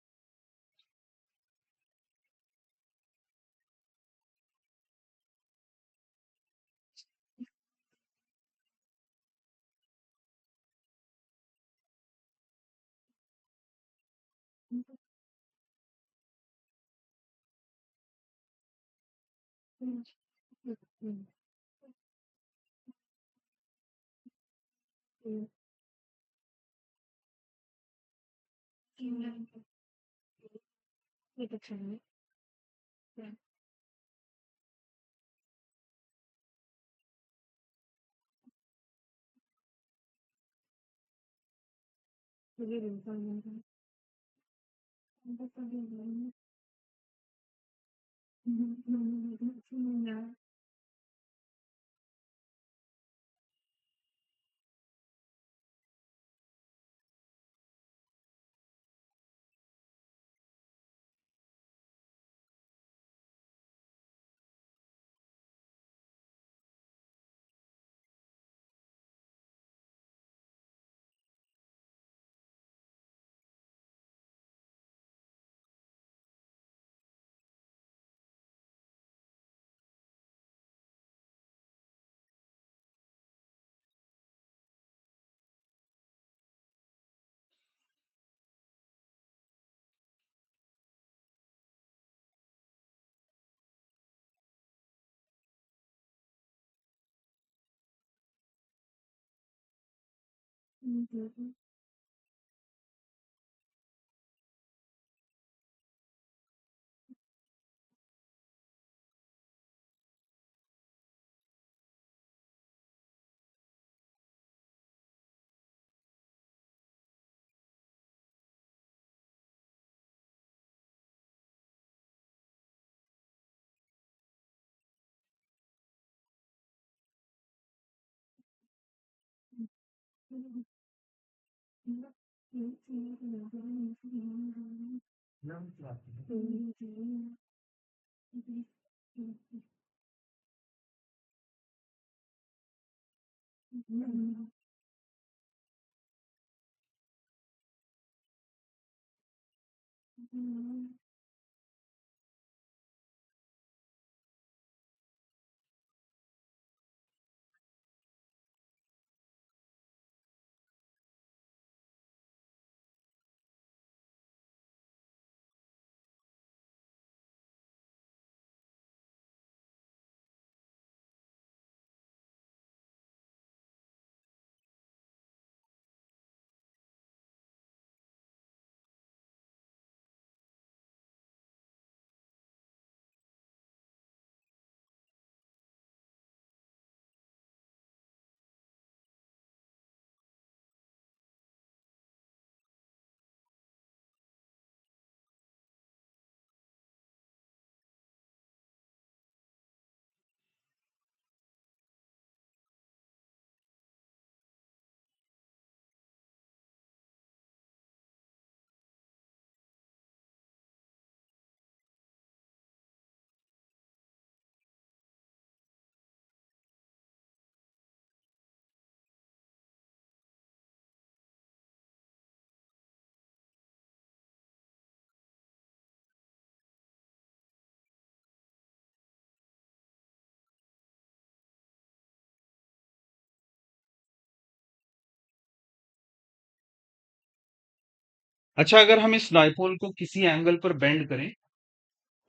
अच्छा, अगर हम इस डायपोल को किसी एंगल पर बेंड करें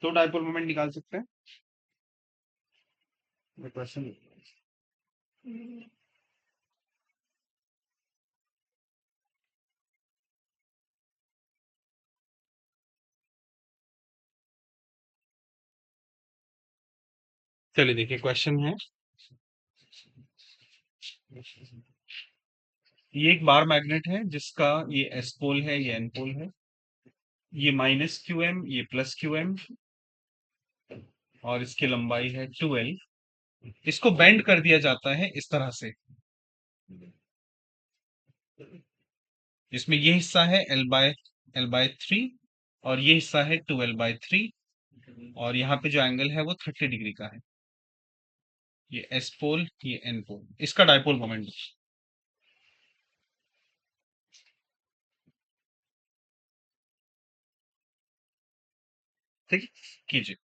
तो डायपोल मोमेंट निकाल सकते हैं? ये क्वेश्चन। चलिए देखिए, क्वेश्चन है, ये एक बार मैग्नेट है जिसका ये एस पोल है, ये एन पोल है, ये माइनस क्यू एम, ये प्लस क्यू एम, और इसकी लंबाई है 2L। इसको बेंड कर दिया जाता है इस तरह से, जिसमें ये हिस्सा है L/3 और ये हिस्सा है 2L/3, और यहाँ पे जो एंगल है वो 30 डिग्री का है। ये एस पोल, ये एन पोल, इसका डायपोल मोमेंट। ठीक, कीजिए।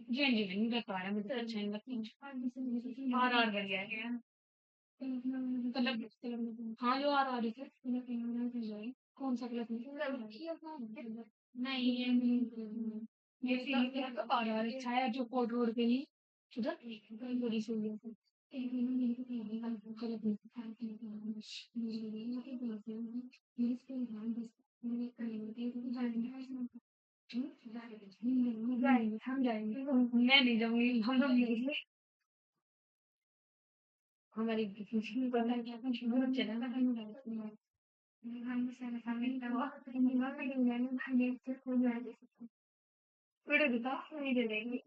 जी, हाँ जी, नहीं कर पा रहा मुझे तो अच्छा नहीं लगता। आर बढ़िया है। मतलब हाँ जो आर रही थी कौन सा क्लब नहीं ये आर अच्छा है जो कोर्ट रोड पे ही उधर बड़ी सुविधा थी। हम जाएंगे मैं नहीं जाऊंगी हम लोग नहीं हमारी चला वीडियो दिखा वीडियो देंगे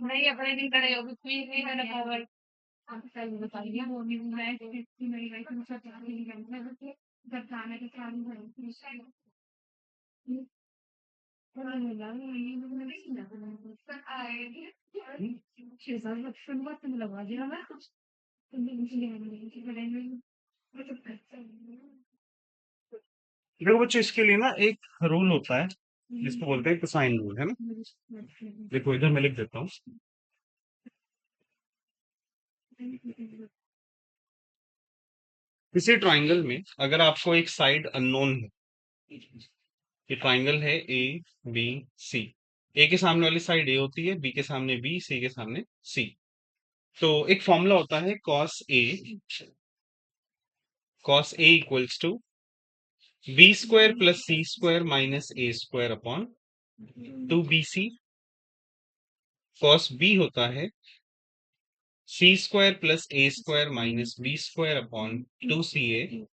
नहीं अपने नहीं करे अभी प्लीज नहीं मैंने कहा आपको पहले बता दिया वो भी मैं कि मेरी वाइफ मुझसे प्यार नहीं करती है जब खाने के प्यार नहीं करती शुरुआत में लगा दिया मैं देखो बच्चों, इसके लिए ना एक रूल होता है जिसको बोलते हैं कोसाइन रूल, है ना। देखो इधर मैं लिख देता हूँ। किसी ट्राइंगल में अगर आपको एक साइड अननोन है, ये ट्राइंगल है ए बी सी, ए के सामने वाली साइड ए होती है, बी के सामने बी, सी के सामने सी। तो एक फॉर्मूला होता है cos A equals to B square plus C square minus A square upon 2bc। Cos B होता है C square plus A square minus B square upon 2ca।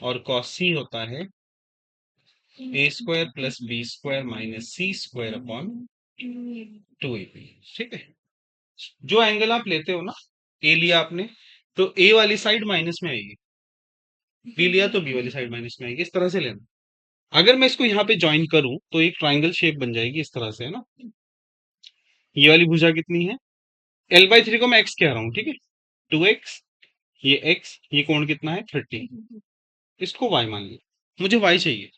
और कॉस सी होता है A square plus B square minus C square upon 2ab। ठीक है। जो angle आप लेते हो ना, ए लिया आपने तो ए वाली साइड माइनस में आएगी, बी लिया तो बी वाली साइड माइनस में आएगी, इस तरह से लेना। अगर मैं इसको यहाँ पे ज्वाइन करूं तो एक ट्राइंगल शेप बन जाएगी इस तरह से, है ना। ये वाली भुजा कितनी है, L/3 को मैं x कह रहा हूँ, ठीक है। 2x, ये x, ये कोण कितना है 30, इसको y मान लिया, मुझे y चाहिए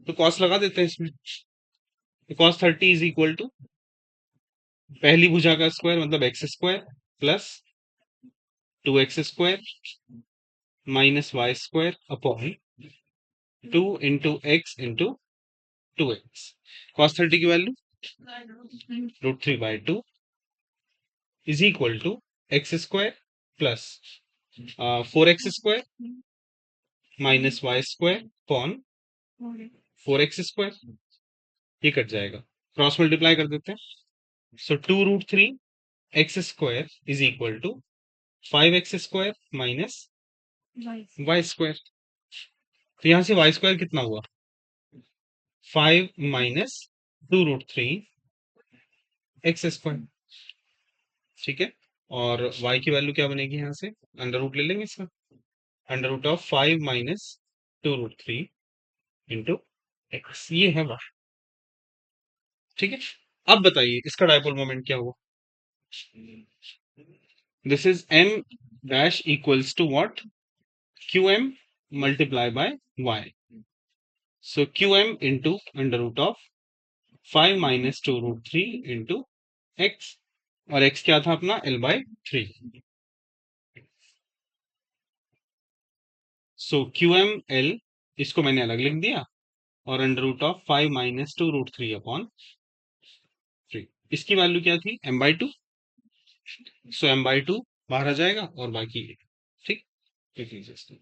तो cos लगा देते हैं इसमें। तो cos 30 इज इक्वल टू पहली भुजा का स्क्वायर मतलब x square plus 2x square minus y square upon 2 into X into 2x। cos 30 की वैल्यू √3/2 is equal to X square plus 4x square minus y square upon 4x square. ये cut जाएगा, cross multiply कर देते हैं। So 2√3x square is equal to 5x square minus y square. तो यहां से y स्क्वायर कितना हुआ, 5 माइनस 2√3x स्क्वायर। ठीक है। और y की वैल्यू क्या बनेगी, यहां से अंडर रूट ले लेंगे इसका, under root of 5 minus 2√3 into X, ये है y। ठीक है। अब बताइए इसका डायपोल मोमेंट क्या हुआ। This is m dash equals to what, qm multiply by y। So qm into under root of 5 minus 2√3 into X, और x क्या था अपना L/3। सो क्यू एम एल इसको मैंने अलग लिख दिया और अंडर रूट ऑफ 5 - 2√3/3। इसकी वैल्यू क्या थी? m/2। सो m/2 बाहर आ जाएगा और बाकी ठीक। लिख लीजिए इसको।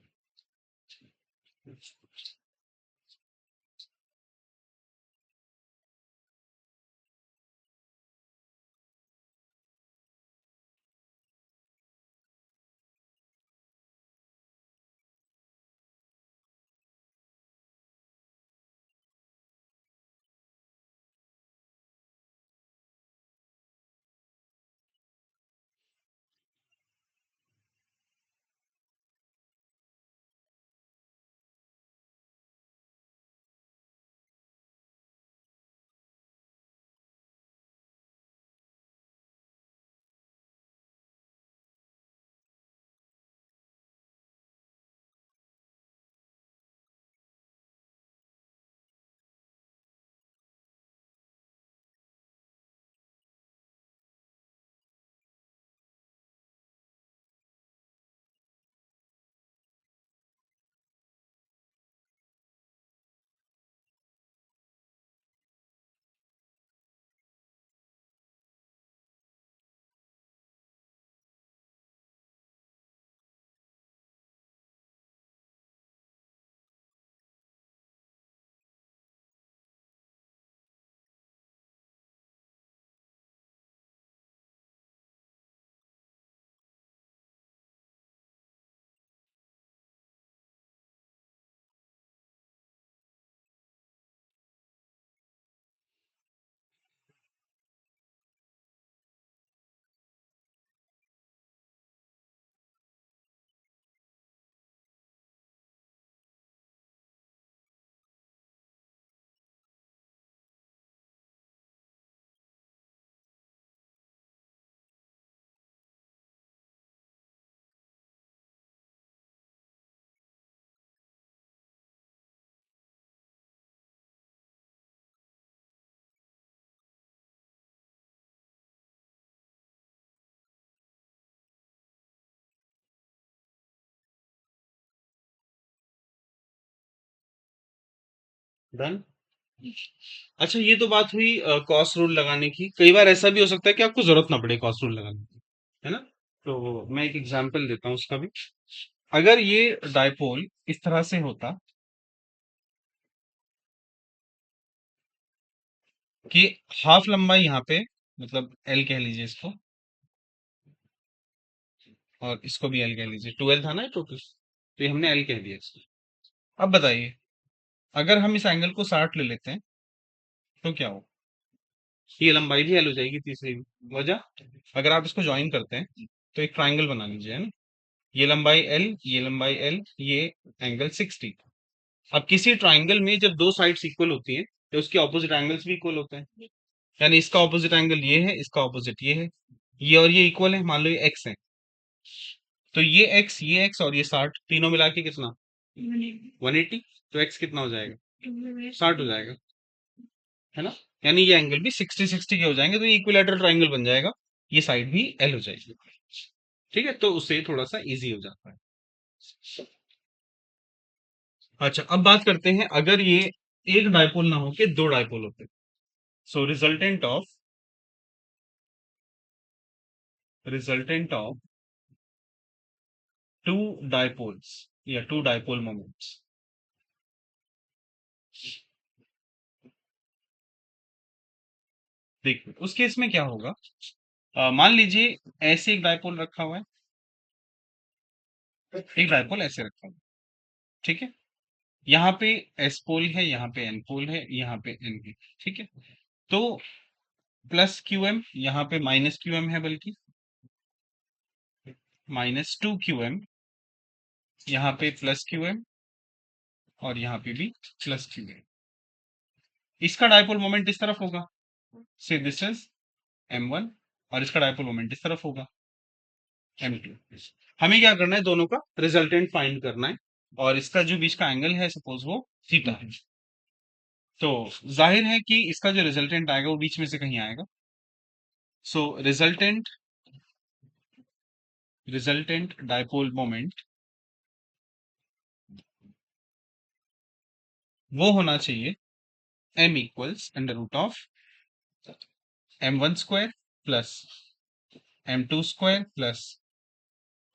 डन। अच्छा, ये तो बात हुई क्रॉस रूल लगाने की। कई बार ऐसा भी हो सकता है कि आपको जरूरत ना पड़े क्रॉस रूल लगाने की, है ना? तो मैं एक एग्जांपल देता हूँ उसका भी। अगर ये डायपोल इस तरह से होता कि हाफ लंबाई यहाँ पे, मतलब एल कह लीजिए इसको, और इसको भी एल कह लीजिए, 12 था ना टोटल, तो ये हमने एल कह दिया इसको। अब बताइए, अगर हम इस एंगल को 60 ले लेते हैं तो क्या हो? ये लंबाई भी एल हो जाएगी तीसरी वजह। अगर आप इसको ज्वाइन करते हैं तो एक ट्राइंगल बना लीजिए, है ना? ये लंबाई एल, ये लंबाई एल, ये एंगल 60। अब किसी ट्राइंगल में जब दो साइड्स इक्वल होती हैं तो उसके ऑपोजिट एंगल्स भी इक्वल होते हैं। यानी इसका ऑपोजिट एंगल ये है, इसका ऑपोजिट ये है, ये और ये इक्वल है, मान लो ये एक्स है। तो ये एक्स और ये 60 तीनों मिला के कितना? 180। तो एक्स कितना हो जाएगा? 60 हो जाएगा, है ना? यानी ये एंगल भी 60 60 के हो जाएंगे, तो ये इक्विलैटरल ट्राइंगल बन जाएगा। ये साइड भी एल हो जाएगी। ठीक है, तो उससे थोड़ा सा इजी हो जाता है। अच्छा, अब बात करते हैं अगर ये एक डायपोल ना हो के दो डायपोल होते। So resultant of to dipoles या टू डायपोल मोमेंट्स। देखिए उस केस में क्या होगा। मान लीजिए ऐसे एक डायपोल रखा हुआ है, एक डायपोल ऐसे रखा हुआ है, ठीक है? यहाँ पे एस पोल है, यहाँ पे एन पोल है, यहाँ पे एन है, ठीक है? तो प्लस क्यू एम, यहाँ पे माइनस क्यू एम है, बल्कि -2 QM, यहाँ पे प्लस क्यू एम, और यहाँ पे भी प्लस क्यू एम। इसका डायपोल मोमेंट इस तरफ होगा, से दिस इज m1, और इसका डायपोल मोमेंट इस तरफ होगा, m2। हमें क्या करना है? दोनों का रिजल्टेंट फाइंड करना है, और इसका जो बीच का एंगल है सपोज वो थीटा है। तो जाहिर है कि इसका जो रिजल्टेंट आएगा वो बीच में से कहीं आएगा। सो रिजल्टेंट डायपोल मोमेंट वो होना चाहिए m equals under root of m1 square plus m2 square plus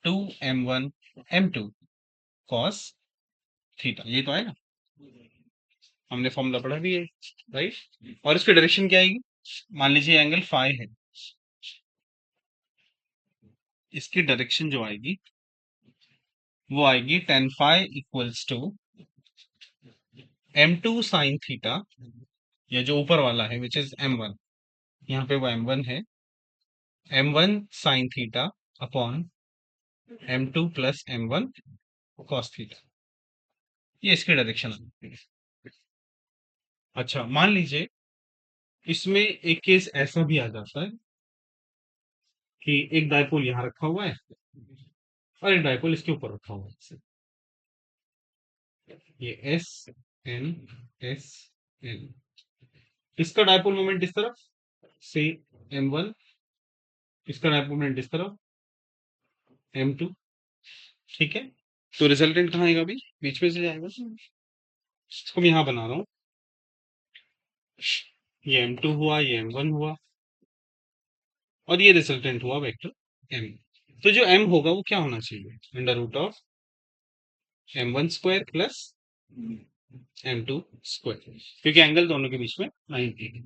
2m1 m2 cos theta. ये तो आएगा, हमने फॉर्मूला पढ़ा भी है, राइट। और इसकी डायरेक्शन क्या आएगी? मान लीजिए एंगल फाइ है, इसकी डायरेक्शन जो आएगी वो आएगी tan phi equals to m2 sine theta, या जो ऊपर वाला है विच इज m1, यहाँ पे वो m1 है, m1 sine theta upon m2 plus m1 cos theta. ये इसकी डायरेक्शन है। अच्छा, मान लीजिए इसमें एक केस ऐसा भी आ जाता है कि एक डायपोल यहाँ रखा हुआ है और एक डायपोल इसके ऊपर रखा हुआ है, ये एस एन एस एन। इसका डायपोल मोमेंट इस तरफ से m1, इसका डायपोल मोमेंट इस तरफ m2, ठीक है। तो रिजल्टेंट कहाँ आएगा? अभी बीच में से जाएगा, इसको मैं यहाँ बना रहा हूँ, ये m2 हुआ, ये m1 हुआ, और ये रिजल्टेंट हुआ वेक्टर m। तो जो m होगा वो क्या होना चाहिए? Under root of m1 square plus m2 square, क्योंकि एंगल दोनों के बीच में 90 है।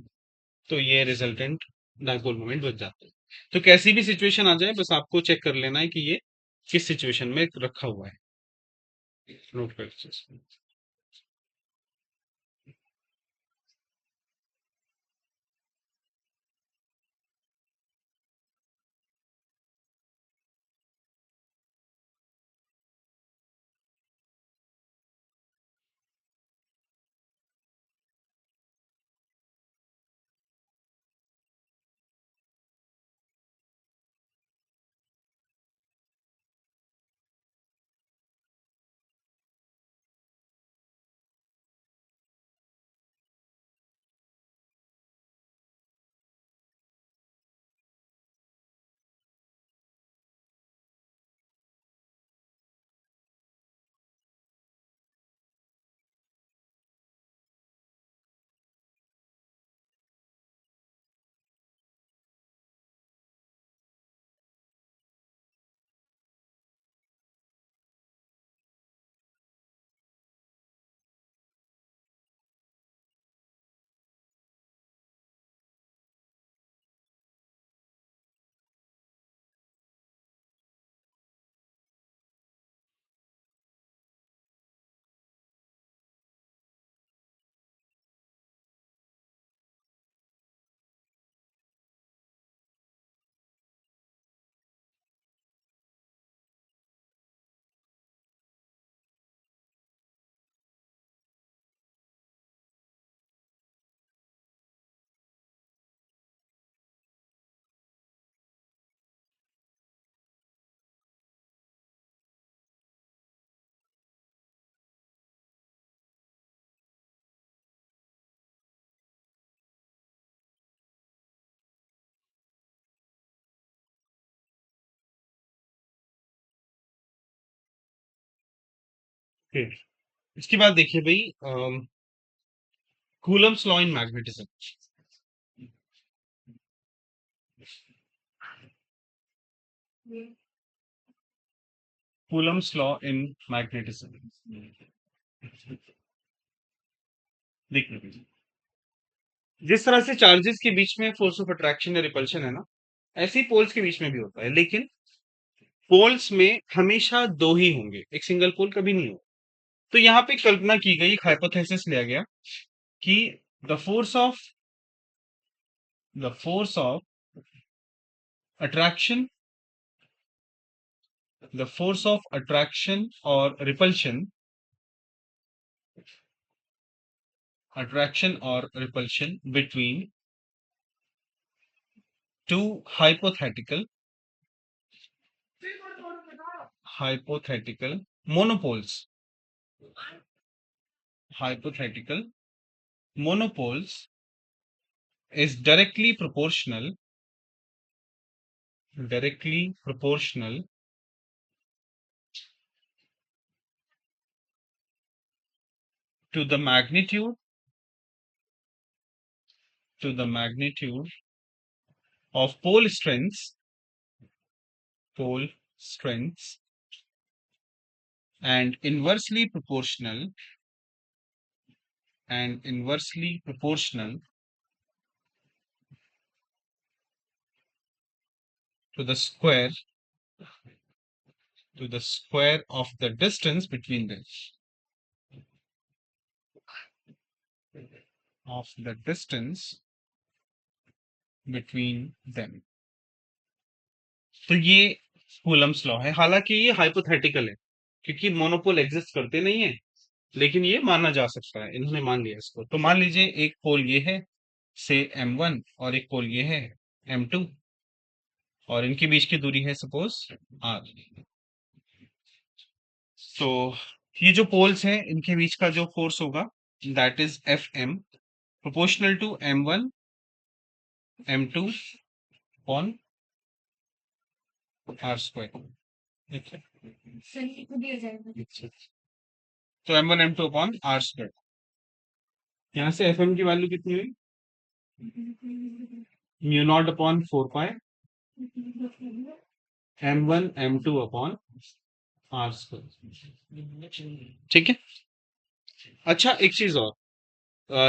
तो ये रिजल्टेंट डायपोल मोमेंट बच जाता है। तो कैसी भी सिचुएशन आ जाए, बस आपको चेक कर लेना है कि ये किस सिचुएशन में रखा हुआ है, नोट कर लीजिए। फिर इसके बाद देखिए भाई, Coulomb's law in magnetism. Coulomb's law in magnetism, देखिए जिस तरह से चार्जेस के बीच में फोर्स ऑफ अट्रैक्शन या रिपल्शन है ना, ऐसे ही पोल्स के बीच में भी होता है, लेकिन पोल्स में हमेशा दो ही होंगे, एक सिंगल पोल कभी नहीं होगा। तो यहाँ पे कल्पना की गई, एक हाइपोथेसिस लिया गया कि the force of attraction, the force of attraction और repulsion, between two hypothetical hypothetical monopoles, hypothetical monopoles is directly proportional to the magnitude to the magnitude of pole strengths and inversely proportional to the square of the distance between them of the distance between them। तो ये Coulomb's law है। हालांकि ये hypothetical है क्योंकि monopole exist करते नहीं है, लेकिन ये माना जा सकता है, इन्होंने मान लिया इसको। तो मान लीजिए एक पोल ये है से M1 और एक पोल ये है M2 और इनके बीच की दूरी है सपोज R। तो ये जो पोल्स हैं इनके बीच का जो फोर्स होगा that is Fm proportional to M1 M2 upon R square. ठीक है, सही खुद ही हो जाएगा। तो M1 M2 upon R square. यहाँ से Fm की वैल्यू कितनी हुई? Mu naught upon 4 pi M1 M2 upon R square. ठीक है। अच्छा, एक चीज और,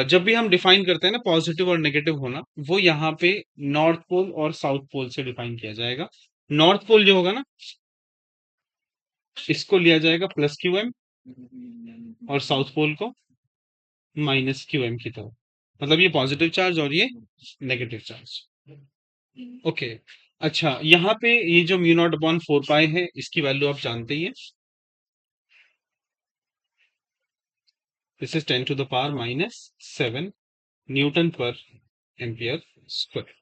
जब भी हम डिफाइन करते हैं ना पॉजिटिव और नेगेटिव होना, वो यहाँ पे नॉर्थ पोल और साउथ पोल से डिफाइन किया जाएगा। नॉर्थ पोल जो होगा ना, इसको लिया जाएगा प्लस क्यू एम और साउथ पोल को माइनस क्यू एम की तरह। मतलब ये पॉजिटिव चार्ज और ये नेगेटिव चार्ज। ओके। अच्छा, यहाँ पे ये जो म्यू नॉट अपॉन 4 पाई है, इसकी वैल्यू आप जानते ही है, दिस इज 10⁻⁻⁷ न्यूटन पर एम्पियर स्क्वायर।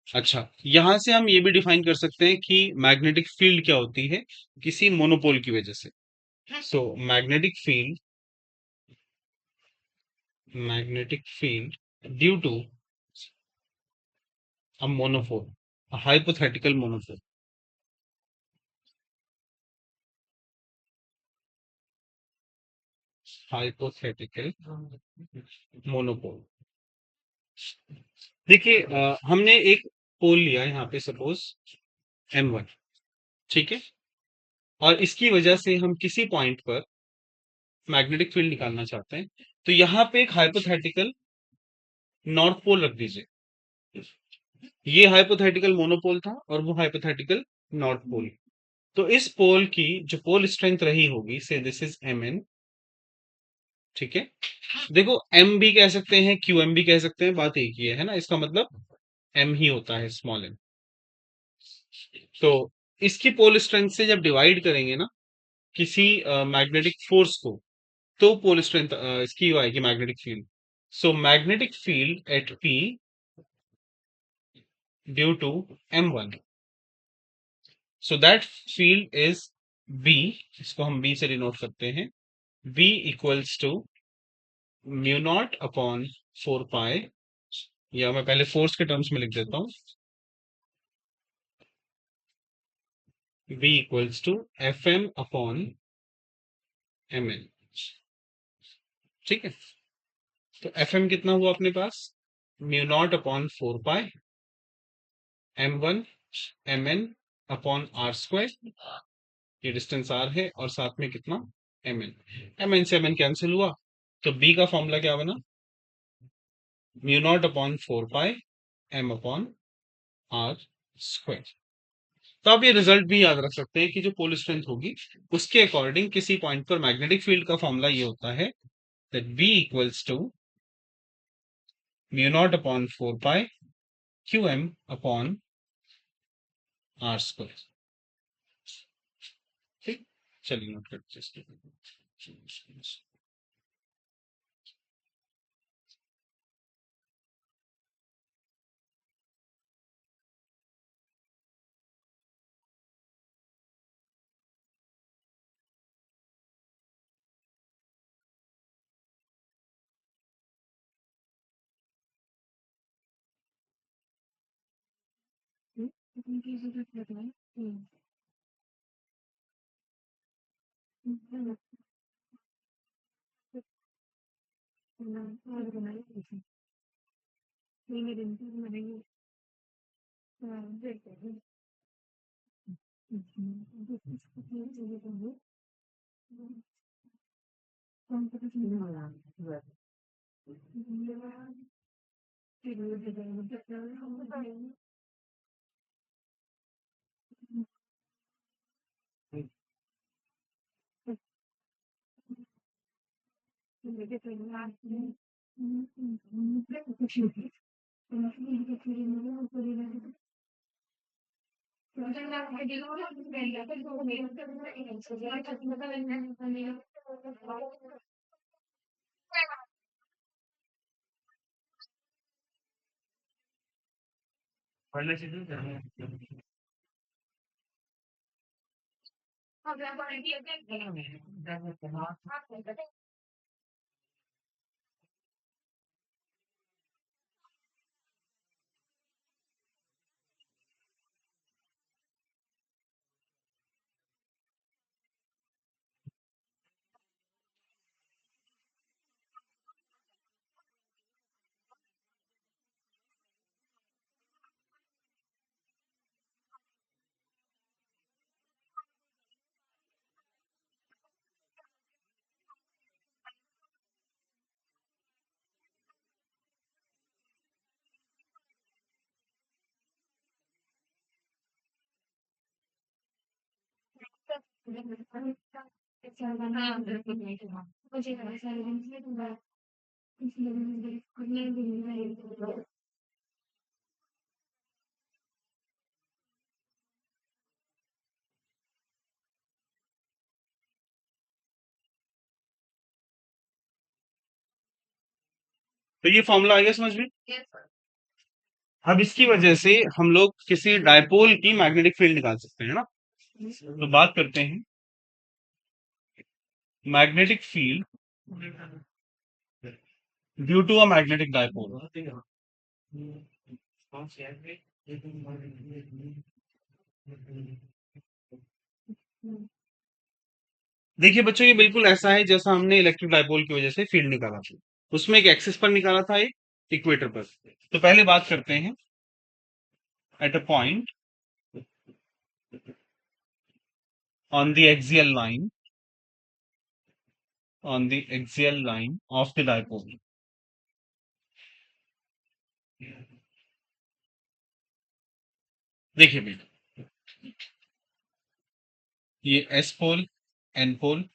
अच्छा, यहां से हम ये भी डिफाइन कर सकते हैं कि मैग्नेटिक फील्ड क्या होती है किसी मोनोपोल की वजह से। So magnetic field due to a monopole, a hypothetical monopole. Hypothetical monopole. देखिए, हमने एक पोल लिया यहाँ पे सपोज M1। ठीक है, और इसकी वजह से हम किसी पॉइंट पर मैग्नेटिक फील्ड निकालना चाहते हैं। तो यहाँ पे एक हाइपोथेटिकल नॉर्थ पोल रख दीजिए। ये हाइपोथेटिकल मोनोपोल था और वो हाइपोथेटिकल नॉर्थ पोल। तो इस पोल की जो पोल स्ट्रेंथ रही होगी, से दिस इज Mn। ठीक है, देखो M भी कह सकते हैं, QM भी कह सकते हैं, बात एक ही है ना, इसका मतलब M ही होता है, स्मॉल m। तो इसकी पोल स्ट्रेंथ से जब डिवाइड करेंगे ना किसी मैग्नेटिक फोर्स को, तो पोल स्ट्रेंथ इसकी आएगी magnetic field. So magnetic field at P due to M1, so that field is B। इसको हम B से डिनोट करते हैं। B equals to mu naught upon 4 pi, या मैं पहले फोर्स के टर्म्स में लिख देता हूं, B equals to Fm upon Mn। ठीक है, तो Fm कितना हुआ अपने पास? Mu naught upon 4 pi M1 Mn upon R square, ये डिस्टेंस R है, और साथ में कितना Mn से Mn कैंसिल हुआ, तो B का फॉर्मूला क्या बना? म्यू नॉट अपॉन 4 पाई M अपॉन R स्क्वायर। तो आप ये रिजल्ट भी याद रख सकते हैं कि जो पोल स्ट्रेंथ होगी उसके अकॉर्डिंग किसी पॉइंट पर मैग्नेटिक फील्ड का फॉर्मूला ये होता है that B equals to mu naught upon 4 pi QM upon R square. ठीक, चलिए नोट करते हैं। उनकी जरूरत बताए। तो ये फॉर्मूला आ गया समझ में। अब इसकी वजह से हम लोग किसी डायपोल की मैग्नेटिक फील्ड निकाल सकते हैं ना। तो बात करते हैं magnetic field due to a magnetic dipole. देखिए बच्चों, ये बिल्कुल ऐसा है जैसा हमने इलेक्ट्रिक डायपोल की वजह से फील्ड निकाला था। उसमें एक एक्सिस पर निकाला था, एक इक्वेटर पर। तो पहले बात करते हैं at a point on the axial line, on the axial line of the dipole. देखिए बेटा, ये एस पोल, एन पोल,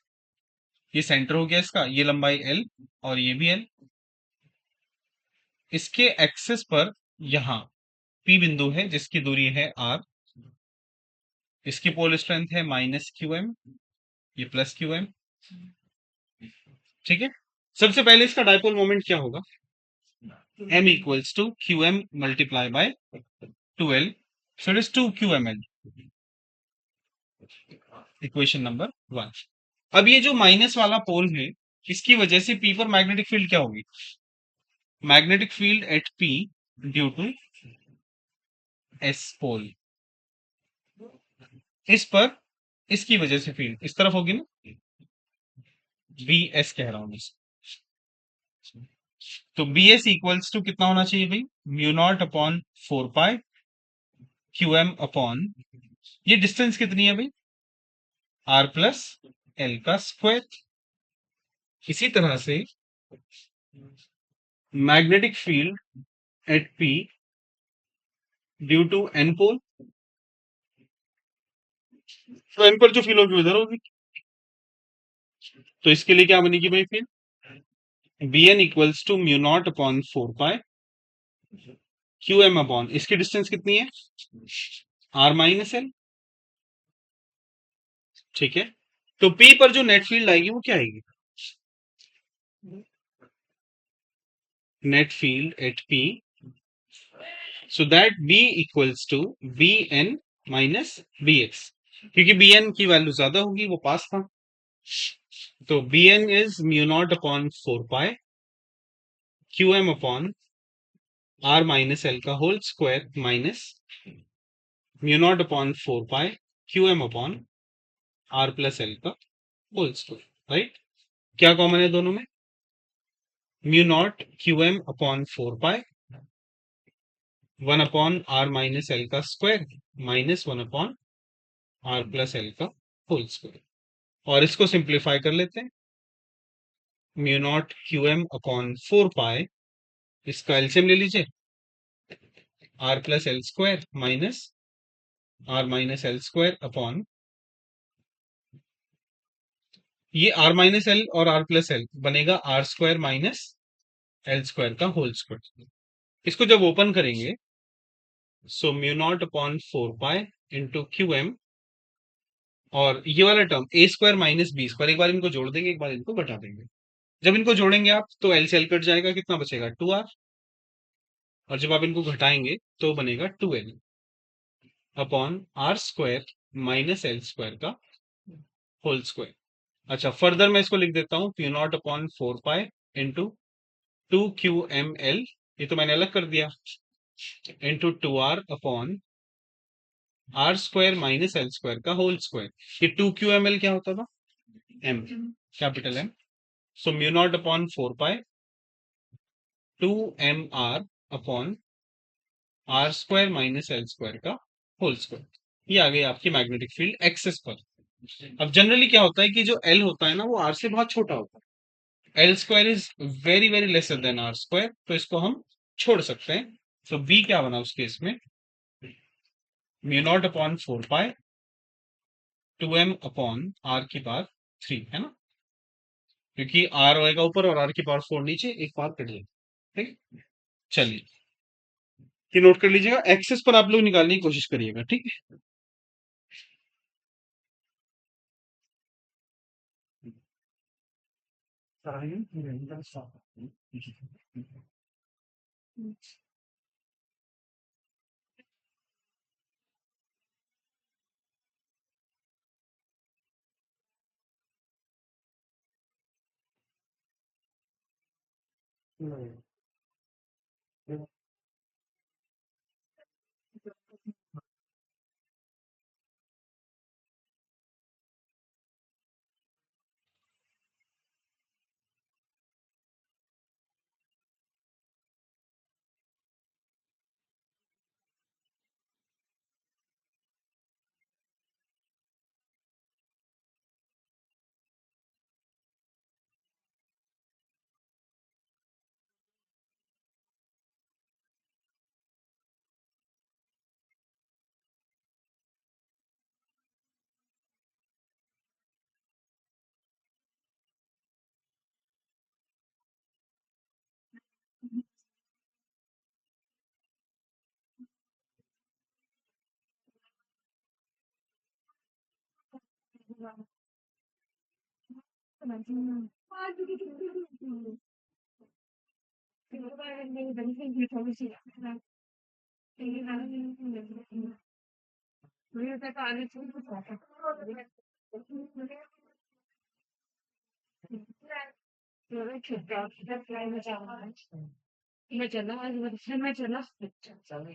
ये सेंटर हो गया इसका, ये लंबाई एल और ये भी एल। इसके एक्सिस पर यहां पी बिंदु है जिसकी दूरी है आर। इसकी पोल स्ट्रेंथ है माइनस क्यू एम, ये प्लस क्यू एम। ठीक है। सबसे पहले इसका डायपोल मोमेंट क्या होगा, m equals to qm multiply by 2l, so it is 2 qml, equation number 1। अब ये जो माइनस वाला पोल है, इसकी वजह से p पर मैग्नेटिक फील्ड क्या होगी, magnetic field at p due to s pole. इस पर इसकी वजह से फील्ड इस तरफ होगी ना, बी एस कह रहा हूं मैं। तो बी एस इक्वल्स टू कितना होना चाहिए भाई, mu naught upon 4 pi Q M upon, ये डिस्टेंस कितनी है भाई, आर प्लस एल का स्क्वायर। इसी तरह से magnetic field at P due to N pole, तो एन पर जो फील्ड होगी उधर होगी। तो इसके लिए क्या बनेगी भाई field, B N equals to mu naught upon 4 pi Q M upon, इसकी डिस्टेंस कितनी है, आर माइनस एल। ठीक है। तो पी पर जो नेट फील्ड आएगी वो क्या आएगी, net field at P, so that B equals to B N minus B X, क्योंकि बी एन की वैल्यू ज्यादा होगी, वो पास था। तो B N is mu naught upon 4 pi Q M upon R minus L का whole square minus mu naught upon 4 pi Q M upon R plus L का होल स्क्वायर। राइट, क्या कॉमन है दोनों में, म्यू नॉट QM अपॉन 4 पाई 1 upon R minus L का square minus 1 upon R plus L का whole square. और इसको simplify कर लेते हैं। म्यू नॉट QM अपॉन 4 पाई, इसका एलसीएम ले लीजिए, R plus L square minus R minus L square upon ये R माइनस L और R प्लस L बनेगा R square minus L square का होल स्क्वायर। इसको जब ओपन करेंगे so mu naught upon 4 pi into QM, और ये वाला टर्म ए स्क्वायर माइनस बी स्क्वायर, एक बार इनको जोड़ देंगे, एक बार इनको घटा देंगे। जब इनको जोड़ेंगे आप तो एल से एल कट जाएगा, कितना बचेगा 2R, और जब आप इनको घटाएंगे तो बनेगा 2L upon R square minus L square का होल स्क्वायर। अच्छा, फर्दर मैं इसको लिख देता हूँ, Q not upon 4 pi into 2QML, ये तो मैंने अलग कर दिया, into 2R upon R square minus L square का होल स्क्वायर। ये 2QML क्या होता था, M, capital M। So mu naught upon 4 पाई 2MR upon R square minus L square का होल स्क्वायर। ये आ गई आपकी मैग्नेटिक फील्ड एक्सेस पर। अब जनरली क्या होता है कि जो L होता है ना वो R से बहुत छोटा होता है। L square is very very lesser than R square, तो इसको हम छोड़ सकते हैं। तो B क्या बना उस केस में, म्यू नॉट अपॉन 4 पाई 2M अपॉन R की पावर 3, है ना, क्योंकि R होएगा ऊपर और R की पावर 4 नीचे, एक पावर कट जाएगा। ठीक, चलिए ये नोट कर लीजिएगा, एक्सेस पर आप लोग निकालने की कोशिश करिएगा, ठीक है। मैं चला आज मैं चला ये आज भी करना है।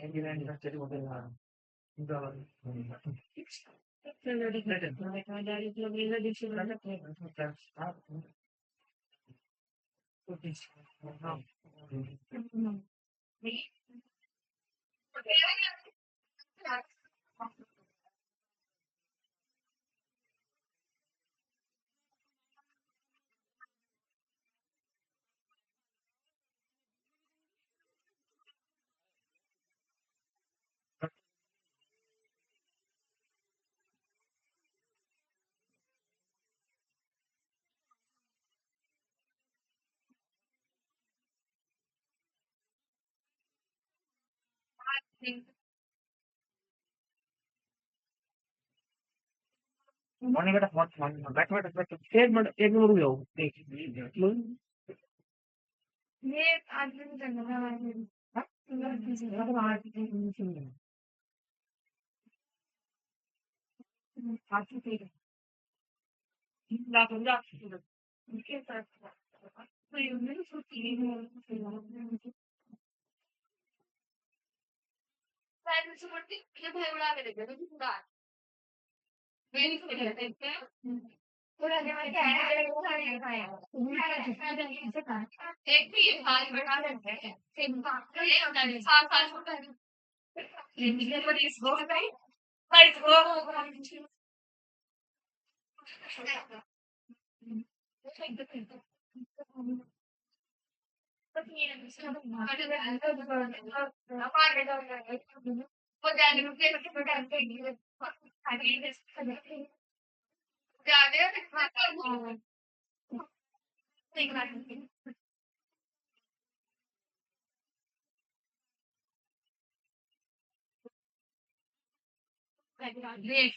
एक भी हाथ बढ़ा लेते हैं सेम बात है साथ साथ होता है लेट्स गो लेट्स गो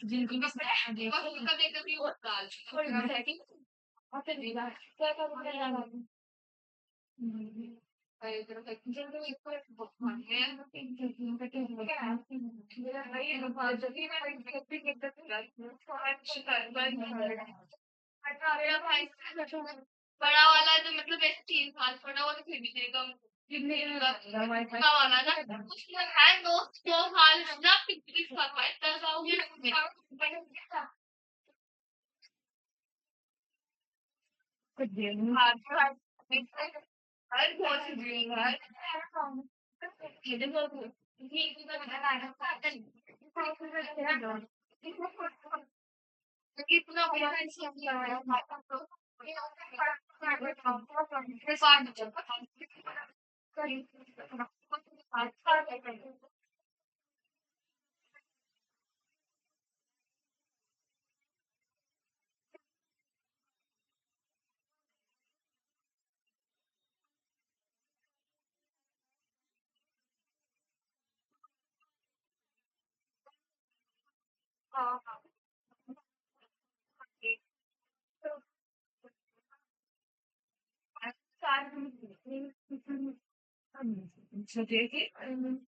जिनको कभी कभी होता है बड़ा वाला जो मतलब ऐसे 3 साल छोटा वो तो फिर भी देगा बड़ा वाला ना उसमें है 2 साल ना 25 साल का इतना सा हो गया हर बहुत सी ड्रीम है ये देखो कितना बड़ा So take it and